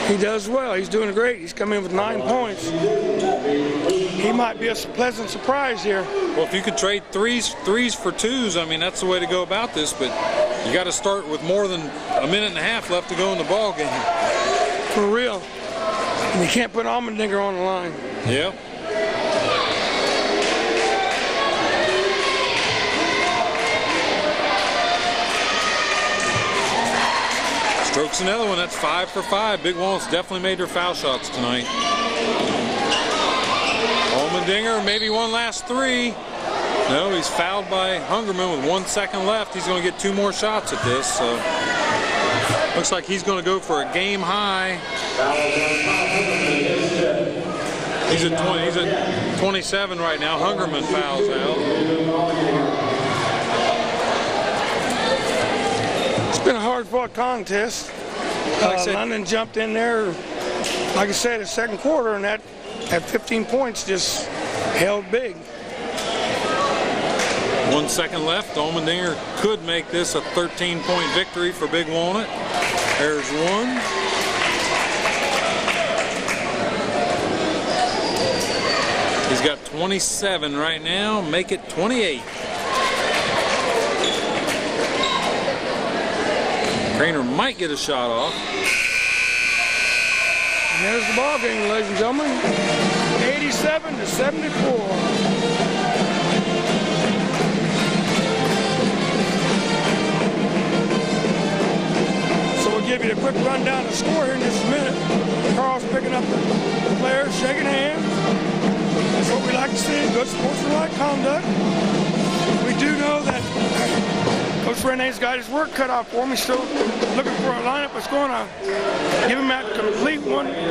He does well. He's doing great. He's coming in with 9 points. He might be a pleasant surprise here. Well, if you could trade threes for 2s, I mean, that's the way to go about this, but you got to start with more than a minute and a half left to go in the ball game. For real. And you can't put Allmendinger on the line. Yeah. Strokes another one. That's 5 for 5. Big Walnut's definitely made their foul shots tonight. Allmendinger, maybe one last 3. No, he's fouled by Hungerman with 1 second left. He's going to get 2 more shots at this. So looks like he's going to go for a game high. He's at 27 right now. Hungerman fouls out. It's been a hard-fought contest. London jumped in there, like I said, the second quarter, and that at 15 points just held big. 1 second left. Allmendinger could make this a 13-point victory for Big Walnut. There's one. He's got 27 right now. Make it 28. Craner might get a shot off. And there's the ball game, ladies and gentlemen. 87-74. Give you a quick rundown of the score here in just a minute. Carl's picking up the players, shaking hands. That's what we like to see, good sportsmanlike conduct. We do know that Coach Renee's got his work cut out for him. He's still looking for a lineup that's going to give him that complete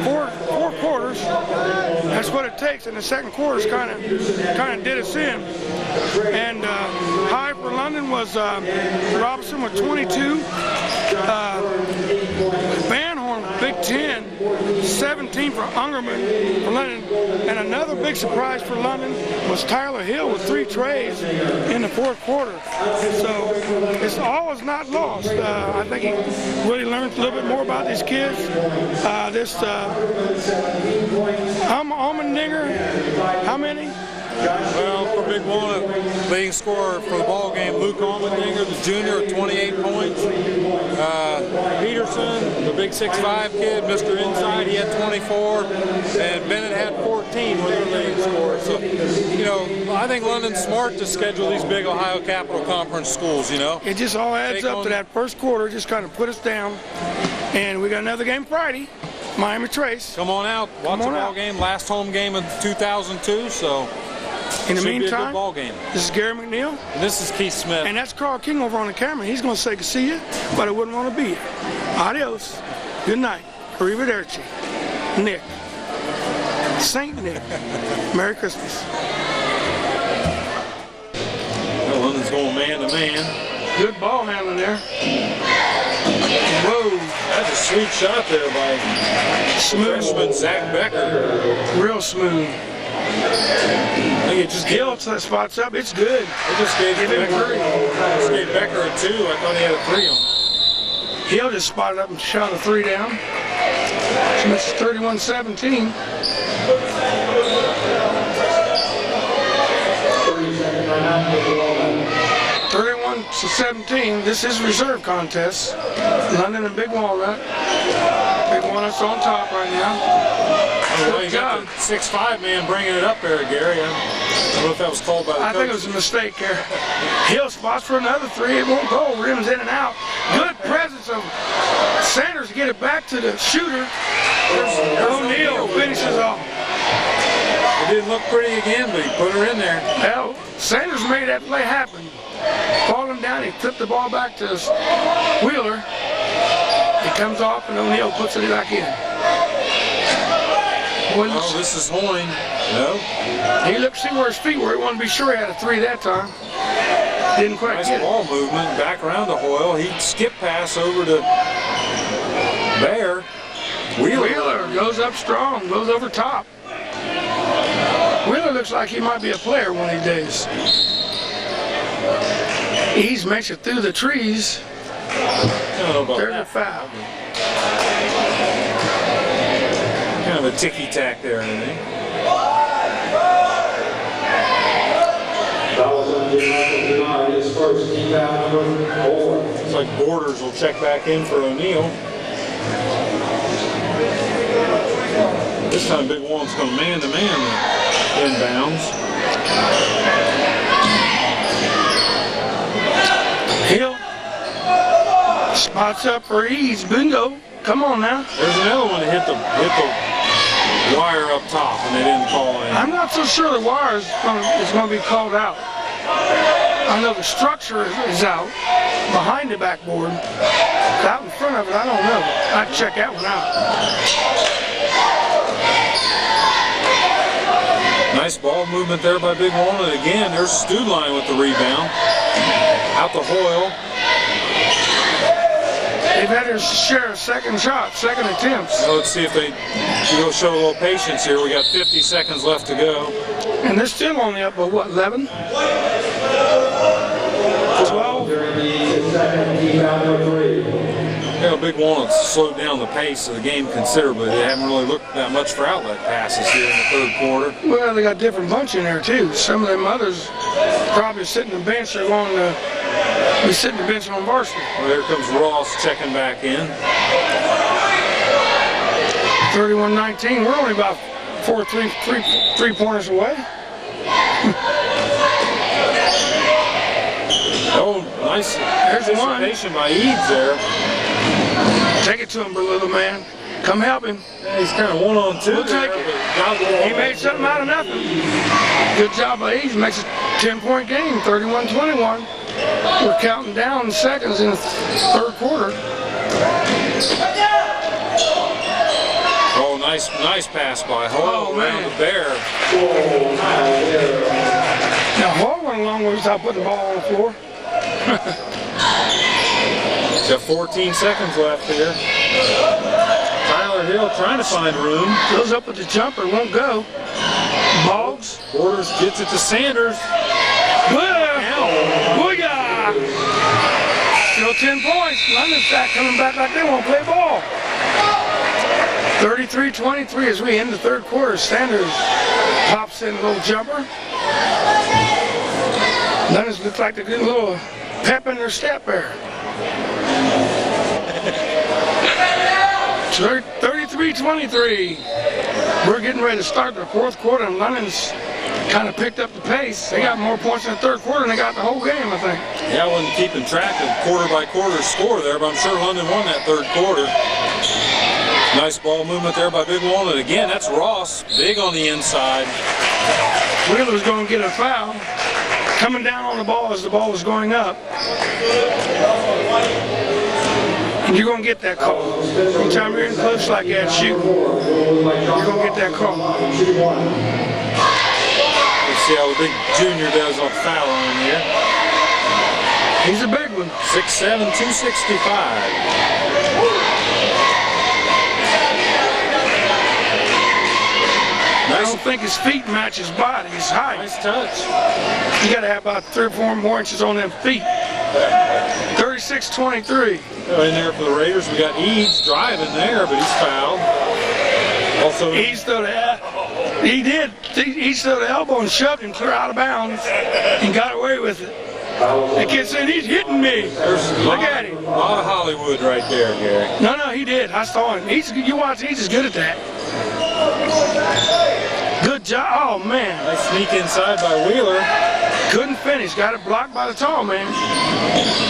four quarters. That's what it takes, and the second quarter's kind of did us in. And high for London was Robinson with 22. Van Horn, Big 10, 17 for Ungerman for London. And another big surprise for London was Tyler Hill with 3 trays in the fourth quarter. So it's all is not lost. I think he really learned a little bit more about these kids. Allmendinger, how many? Well, for Big Walnut, leading scorer for the ball game, Luke Allmendinger, the junior, 28 points. Peterson, the big 6'5" kid, Mr. Inside, he had 24, and Bennett had 14 with their leading scorers. So, you know, I think London's smart to schedule these big Ohio Capital Conference schools, you know. It just all adds up to that first quarter, just kind of put us down. And we got another game Friday, Miami Trace. Come on out, watch the ball game, last home game of 2002, so. In the meantime, be a good ball game. This is Gary McNeil. And this is Keith Smith. And that's Carl King over on the camera. He's going to say, see you, but I wouldn't want to be here. Adios. Good night. Arrivederci. Nick. Saint Nick. Merry Christmas. Well, London's going man to man. Good ball handling there. Whoa. That's a sweet shot there by freshman Zach Becker. Real smooth. It just Hill spots up. It's good. It just gave Becker a 2. I thought he had a 3 on that. Hill just spotted up and shot a 3 down. So it's 31-17. 31-17. This is reserve contest. London and Big Walnut. Big Walnut's on top right now. Well, you got the 6'5" man bringing it up there, Gary. I don't know if that was called by the coach. I think it was a mistake here. Hill spots for another 3. It won't go. Rims in and out. Good presence of Sanders to get it back to the shooter. O'Neal finishes off. It didn't look pretty again, but he put her in there. Well, Sanders made that play happen. Falling down, he flipped the ball back to Wheeler. It comes off and O'Neal puts it back in. Oh, this is Hoyne. No. He looked to see where his feet were. He wanted to be sure he had a 3 that time. Didn't quite nice get ball it. movement back around to Hoyle. He skip pass over to Bear. Wheeler goes up strong, goes over top. Wheeler looks like he might be a player one of these days. He's makes it through the trees. There's a foul. Kind of a ticky-tack there, I think. His first team foul number 4. Looks like Borders will check back in for O'Neal. This time Big Walnut's going to man-to-man inbounds. Hill spots up for ease. Bingo. Come on now. There's another one that hit the wire up top, and they didn't call in. I'm not so sure the wire is going to be called out. I know the structure is out behind the backboard. Out in front of it, I don't know. I'd check that one out. Nice ball movement there by Big Walnut. Again, there's Studline with the rebound. Out to Hoyle. They've had their share of second attempts. So let's see if they will show a little patience here. We got 50 seconds left to go. And they're still only up by what, 11? 12? Yeah, Big Walnut's slowed down the pace of the game considerably. They haven't really looked that much for outlet passes here in the third quarter. Well, they got a different bunch in there too. Some of them others probably sitting the bench are going to be sitting the bench on varsity. Well, here comes Ross checking back in. 31-19. We're only about 4 three-pointers away. Oh, nice anticipation by Eads there. Take it to him, little man. Come help him. Yeah, he's kind of 1-on-2. We'll take it. He made something out of nothing. Good job by Eads. Makes a 10-point game, 31-21. We're counting down seconds in the third quarter. Oh, nice pass by Hall around the Bear. Now Hall went a long way without putting the ball on the floor. Got 14 seconds left here. Tyler Hill trying to find room. Goes up with the jumper, won't go. Boggs. Borders gets it to Sanders. Booyah! Still 10 points. London's coming back like they won't play ball. 33-23 as we end the third quarter. Sanders pops in a little jumper. London's looks like they're getting a little pep in their step there. 33-23. We're getting ready to start the fourth quarter, and London's kind of picked up the pace. They got more points in the third quarter than they got the whole game, I think. Yeah, I wasn't keeping track of quarter-by-quarter score there, but I'm sure London won that third quarter. Nice ball movement there by Big Walnut. Again, that's Ross, big on the inside. Wheeler's going to get a foul. Coming down on the ball as the ball was going up. And you're going to get that call. Anytime you're in close like that, shoot. You're going to get that call. Let's see how the big junior does on foul line here. He's a big one. 6'7", 265. I don't think his feet match his body, his height. Nice touch. You got to have about 3 or 4 more inches on them feet. 30 36-23. In there for the Raiders, we got Eads driving there, but he's fouled. Also, Eads threw the elbow and shoved him clear out of bounds and got away with it. The kid said, he's hitting me. Look at him. A lot of Hollywood right there, Gary. No, he did. I saw him. You watch, he's as good at that. Good job. Oh, man. Nice sneak inside by Wheeler. Couldn't finish. Got it blocked by the tall man.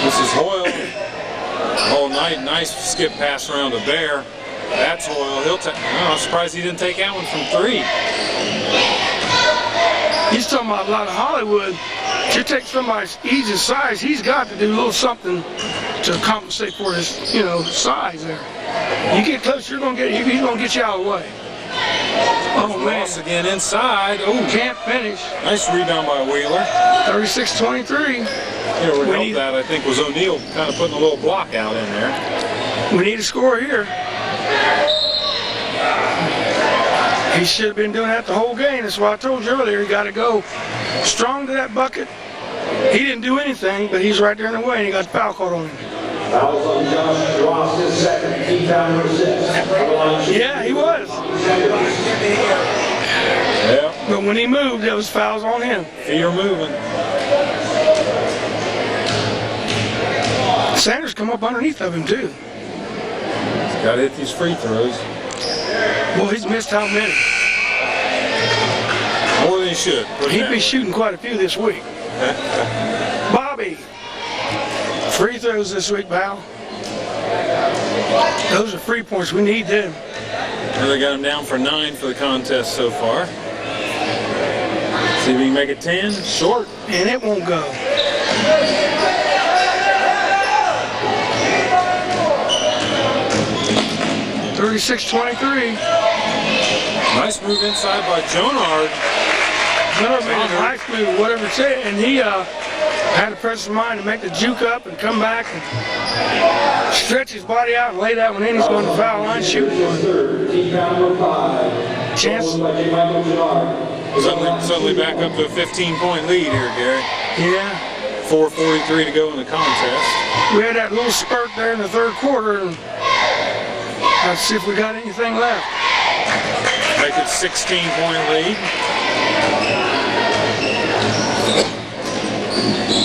This is Hoyle. Oh, nice skip pass around to Bear. That's Hoyle. He'll take. Oh, I'm surprised he didn't take that one from 3. He's talking about a lot of Hollywood. If you take somebody's Eads' size, he's got to do a little something to compensate for his, size there. You get close, he's gonna get you out of the way. Oh man! Ross again inside. Oh, can't finish. Nice rebound by Wheeler. 36-23. What helped that, I think, was O'Neal kind of putting a little block out in there. We need a score here. He should have been doing that the whole game. That's why I told you earlier, he got to go strong to that bucket. He didn't do anything, but he's right there in the way, and he got the foul caught on him. Fouls on Josh Ross, his second, team foul number 6. Yeah, he was. Yeah. But when he moved, there was fouls on him. Feet are moving. Sanders come up underneath of him, too. He's got to hit these free throws. Well, he's missed how many? More than he should. He'd be shooting quite a few this week. Bobby. Free throws this week, pal. Those are free points. We need them. Well, they got him down for 9 for the contest so far. See if we can make it 10. Short. And it won't go. (36-23). Nice move inside by Jonard. Jonard made a nice move, whatever it said, and he had the presence of mind to make the juke up and come back and stretch his body out and lay that one in. He's going to the foul line shooting one. Chance. Suddenly back up to a 15-point lead here, Gary. Yeah. 4:43 to go in the contest. We had that little spurt there in the third quarter, and let's see if we got anything left. Make it 16-point lead.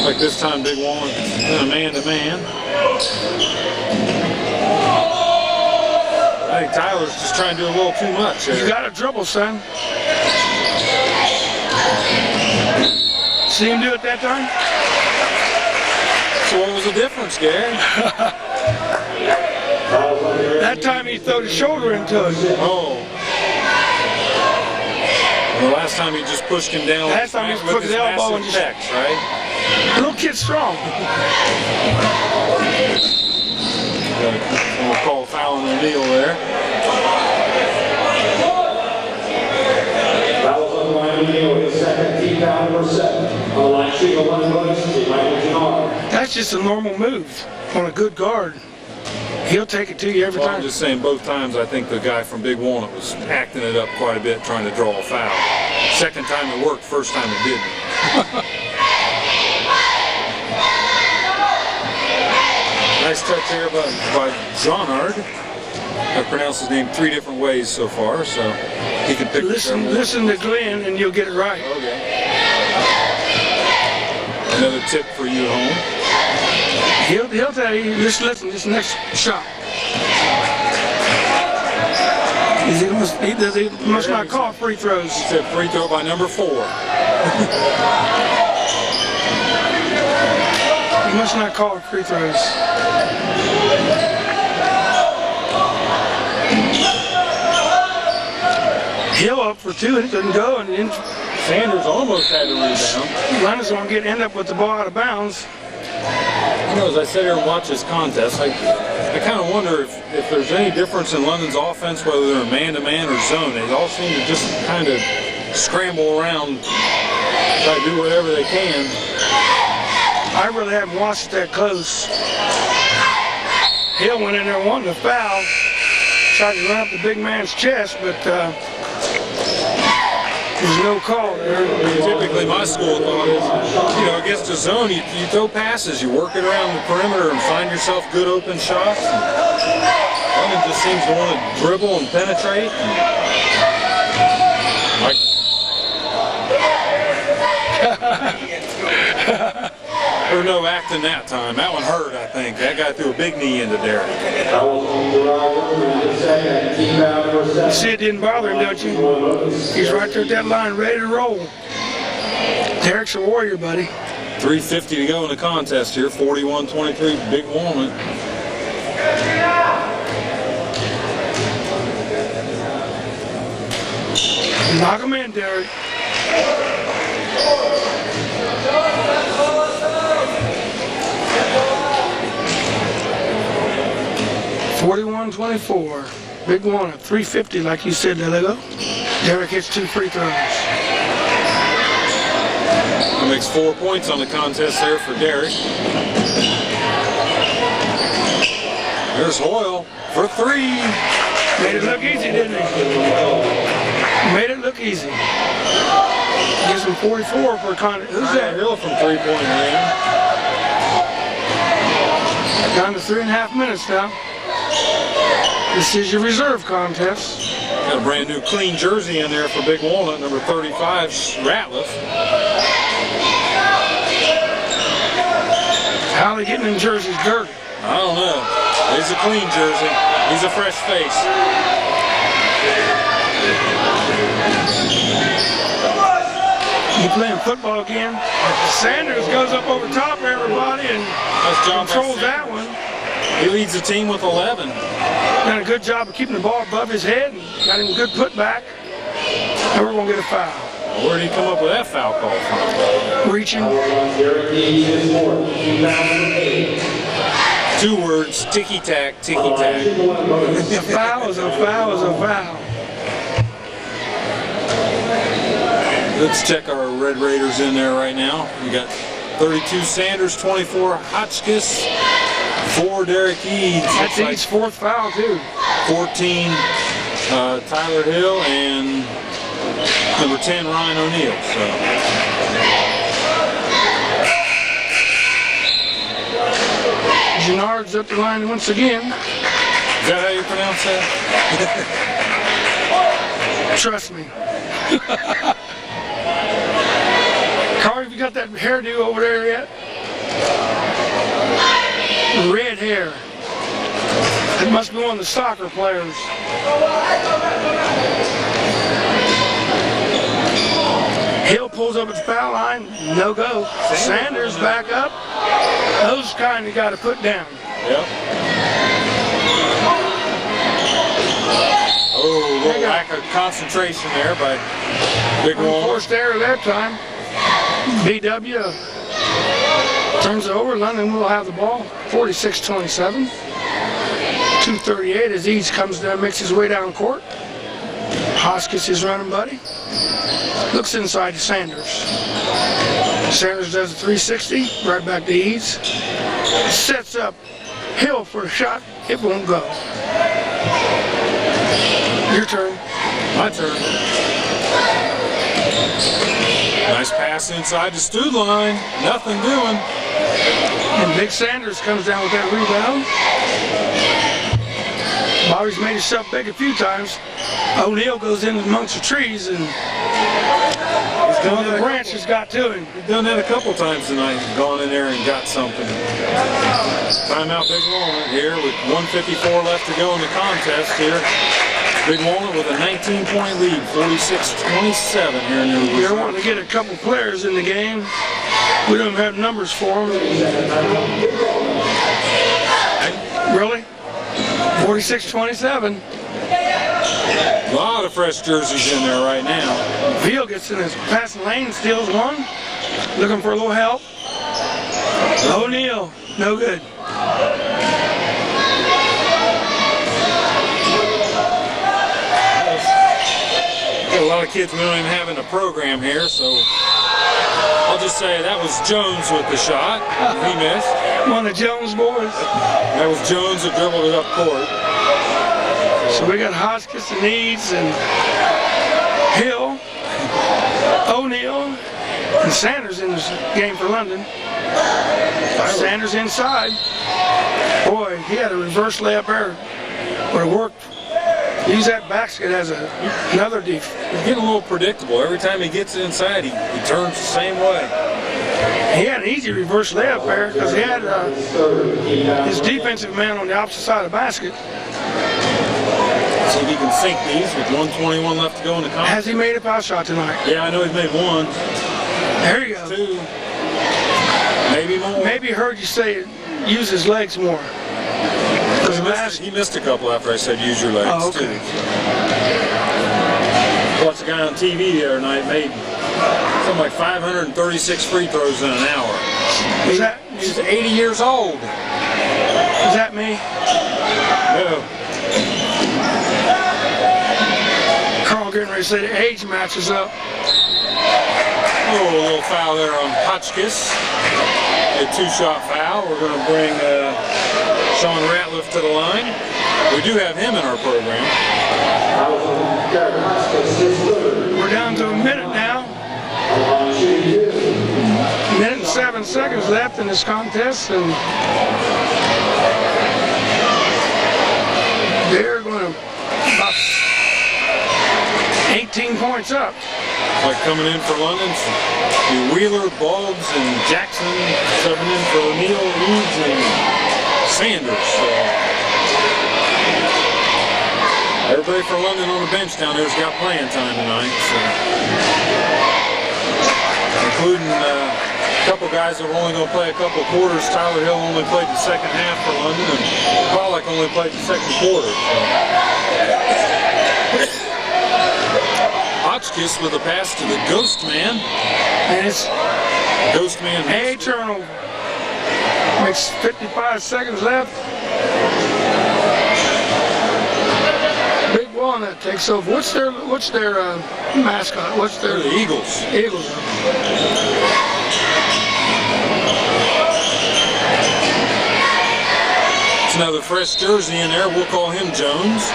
Like this time, Big Walnut in a man-to-man. I think Tyler's just trying to do a little too much here. You got a dribble, son. See him do it that time? So what was the difference, Gary? That time he threw his shoulder into it. Oh. The last time he just pushed him down. Last time he just put his elbow and just pecs, right? Little kid's strong. We'll call foul on O'Neal there. Fouls on the line, O'Neal, his second, team foul number 7. On the line, shooting 11 points, Michael Gennard. That's just a normal move on a good guard. He'll take it to you every Well, time. I'm just saying, both times I think the guy from Big Walnut was acting it up quite a bit, trying to draw a foul. Second time it worked, first time it didn't. Nice touch there by Jonard. I've pronounced his name 3 different ways so far, so he can pick Listen to Glenn and you'll get it right. Okay. Another tip for you at home. He'll tell you, just listen, this next shot. He must not call free throws. He said free throw by number 4. He must not call free throws. Hill up for 2 and it doesn't go, and then Sanders almost had the rebound. Leonard's going to end up with the ball out of bounds. You know, as I sit here and watch this contest, I kind of wonder if there's any difference in London's offense, whether they're man-to-man or zone. They all seem to just kind of scramble around, try to do whatever they can. I really haven't watched it that close. Hill went in there wanting to foul, tried to run up the big man's chest, but There's no call there. Typically, my school thought is, you know, against a zone, you throw passes, you work it around the perimeter and find yourself good open shots. London just seems to want to dribble and penetrate. Or no acting that time. That one hurt, I think. That guy threw a big knee into Derek. You see it didn't bother him, don't you? He's right there at that line, ready to roll. Derek's a warrior, buddy. 3:50 to go in the contest here. 41-23, Big Walnut. Knock him in, Derek. (41-24). Big Walnut, 3:50, like you said, there they go. Derek hits 2 free throws. He makes 4 points on the contest there for Derek. There's Hoyle for 3. Made it look easy, didn't he? Made it look easy. Gives him 44 for a contest. Who's that? Hill from 3-point range. Down to 3.5 minutes now. This is your reserve contest. Got a brand new clean jersey in there for Big Walnut, number 35, Ratliff. How are they getting in jerseys dirty? I don't know. He's a clean jersey. He's a fresh face. You playing football again? Sanders goes up over top of everybody and controls that one. He leads the team with 11. Done a good job of keeping the ball above his head and got him a good putback. And we're going to get a foul. Where did he come up with that foul call from? Reaching. 2 words, ticky-tack, ticky-tack. A foul is a foul is a foul. Let's check our Red Raiders in there right now. We got 32 Sanders, 24 Hotchkiss, 4 Derek Eads. That's Eads' 4th foul too. 14 Tyler Hill and number 10 Ryan O'Neal. Gennard's up the line once again. Is that how you pronounce that? Trust me. Carl, have you got that hairdo over there yet? Red hair. It must be one of the soccer players. Hill pulls up at the foul line, no go. Sanders back up. Those kind you got to put down. Yep. Oh, a little lack of concentration there by Big Walnut. Forced error that time. BW turns it over. London will have the ball. 46-27. 2:38 as Eads comes down, makes his way down court. Hoskins is running, buddy. Looks inside to Sanders. Sanders does a 360, right back to Eads. Sets up Hill for a shot. It won't go. Your turn. My turn. Nice pass inside the Stud line. Nothing doing. And Big Sanders comes down with that rebound. Bobby's made himself big a few times. O'Neal goes in amongst the trees and one of the branches got to him. He's done that a couple times tonight. Gone in there and got something. Timeout Big Walnut here with 1:54 left to go in the contest here. Big Walnut with a 19-point lead, 46-27 here in the We're wanting to get a couple players in the game. We don't have numbers for them. Really? 46-27. A lot of fresh jerseys in there right now. Veal gets in his passing lane, steals one. Looking for a little help. O'Neal, no good. Got a lot of kids we don't even have in the program here, so I'll just say that was Jones with the shot. He missed. One of Jones' boys. That was Jones that dribbled it up court. So we got Hoskins and Eads and Hill. O'Neal and Sanders in this game for London. Sanders inside. Boy, he had a reverse layup there. Would have worked. Use that basket as another defense. He's getting a little predictable. Every time he gets inside, he turns the same way. He had an easy reverse layup there because he had his defensive man on the opposite side of the basket. See if he can sink these with 1:21 left to go in the contest. Has he made a foul shot tonight? Yeah, I know he's made one. There you go. Two. Maybe more. Maybe heard you say use his legs more. He missed a couple after I said use your legs, okay. too. Watched a guy on TV the other night made something like 536 free throws in an hour. He's 80 years old. Is that me? No. Carl getting ready to say the age matches up. Oh, a little foul there on Hotchkiss. A two-shot foul. We're going to bring Sean Ratliff to the line. We do have him in our program. We're down to a minute now. Minute and 7 seconds left in this contest, and they're going to about 18 points up. Like coming in for London's Wheeler, Boggs, and Jackson, subbing in for O'Neal, Reeds, and Sanders. Everybody for London on the bench down there's got playing time tonight, including a couple guys that are only going to play a couple quarters. Tyler Hill only played the second half for London, and Pollack only played the second quarter. Hotchkiss with a pass to the Ghost Man. And it's Ghost Man. a turnover. Makes 55 seconds left. Big Walnut takes over. What's their mascot? What's their the Eagles? Eagles. It's another fresh jersey in there. We'll call him Jones.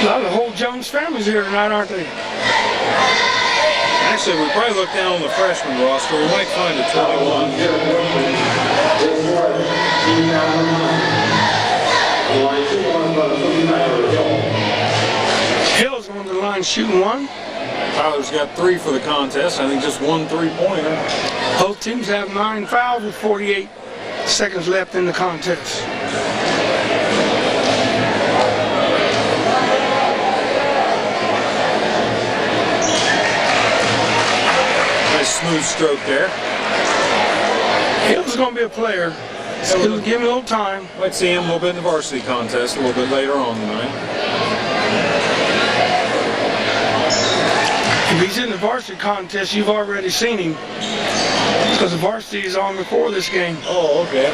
Well, the whole Jones family's here tonight, aren't they? Actually, we probably look down on the freshman roster. We might find a 21. Hill's going to the line shooting one. Tyler's got 3 for the contest. I think just 1 3-pointer. Both teams have 9 fouls with 48 seconds left in the contest. Smooth stroke there. Hill's going to be a player. He'll give him a little time. Might see him a little bit in the varsity contest a little bit later on tonight. If he's in the varsity contest, you've already seen him. Because the varsity is on before this game. Oh, okay.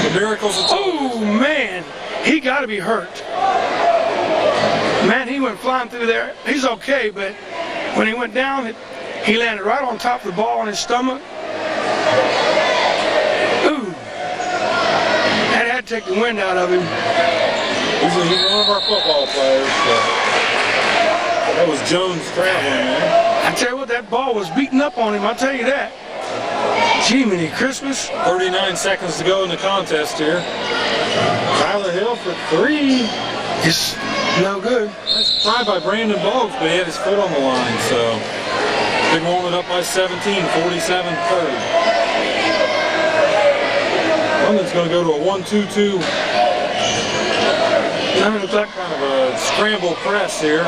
The miracles of Oh, man. He got to be hurt. Man, he went flying through there. He's okay, but when he went down, he landed right on top of the ball on his stomach. Ooh. That had to take the wind out of him. He's one of our football players. That was Jones traveling, man. I tell you what, that ball was beating up on him, I'll tell you that. Jiminy Christmas. 39 seconds to go in the contest here. Tyler Hill for 3. It's no good. That's tried by Brandon Boggs, but he had his foot on the line, so Big Walnut up by 17, 47-30. London's going to go to a 1-2-2. Kind of a scramble press here.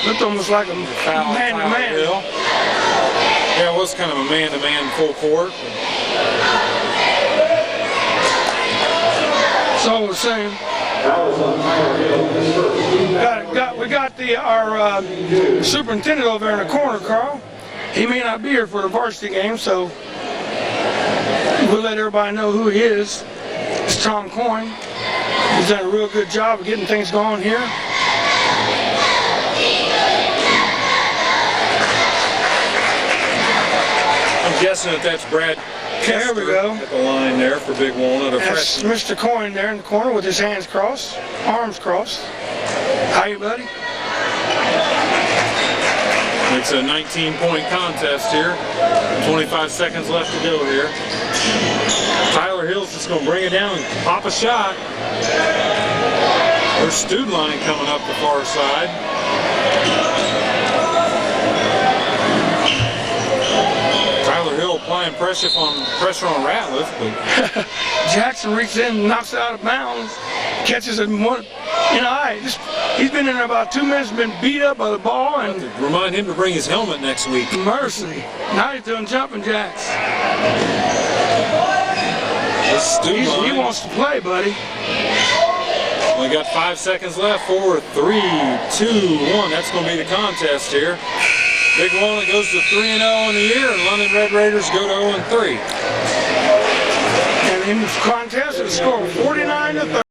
Looked almost like a man-to-man. Yeah, it was kind of a man-to-man full court. It's all the same. We got our superintendent over there in the corner, Carl. He may not be here for the varsity game, so we'll let everybody know who he is. It's Tom Coyne. He's done a real good job of getting things going here. I'm guessing that's Brad There we go. At the line there for Big Walnut. That's Mr. Coyne there in the corner with his hands crossed, arms crossed. How you, buddy? It's a 19-point contest here. 25 seconds left to go here. Tyler Hill's just going to bring it down and pop a shot. There's Studline coming up the far side. Tyler Hill applying pressure on Ratliff, but Jackson reaches in, knocks it out of bounds, catches it one in the eye. He's been in there about 2 minutes, been beat up by the ball, and remind him to bring his helmet next week. mercy. Now he's doing jumping jacks. He wants to play, buddy. We got 5 seconds left. 4, 3, 2, 1. That's going to be the contest here. Big Walnut goes to 3-0 in the year, and London Red Raiders go to 0-3. And in this contest, it's scored 49-30.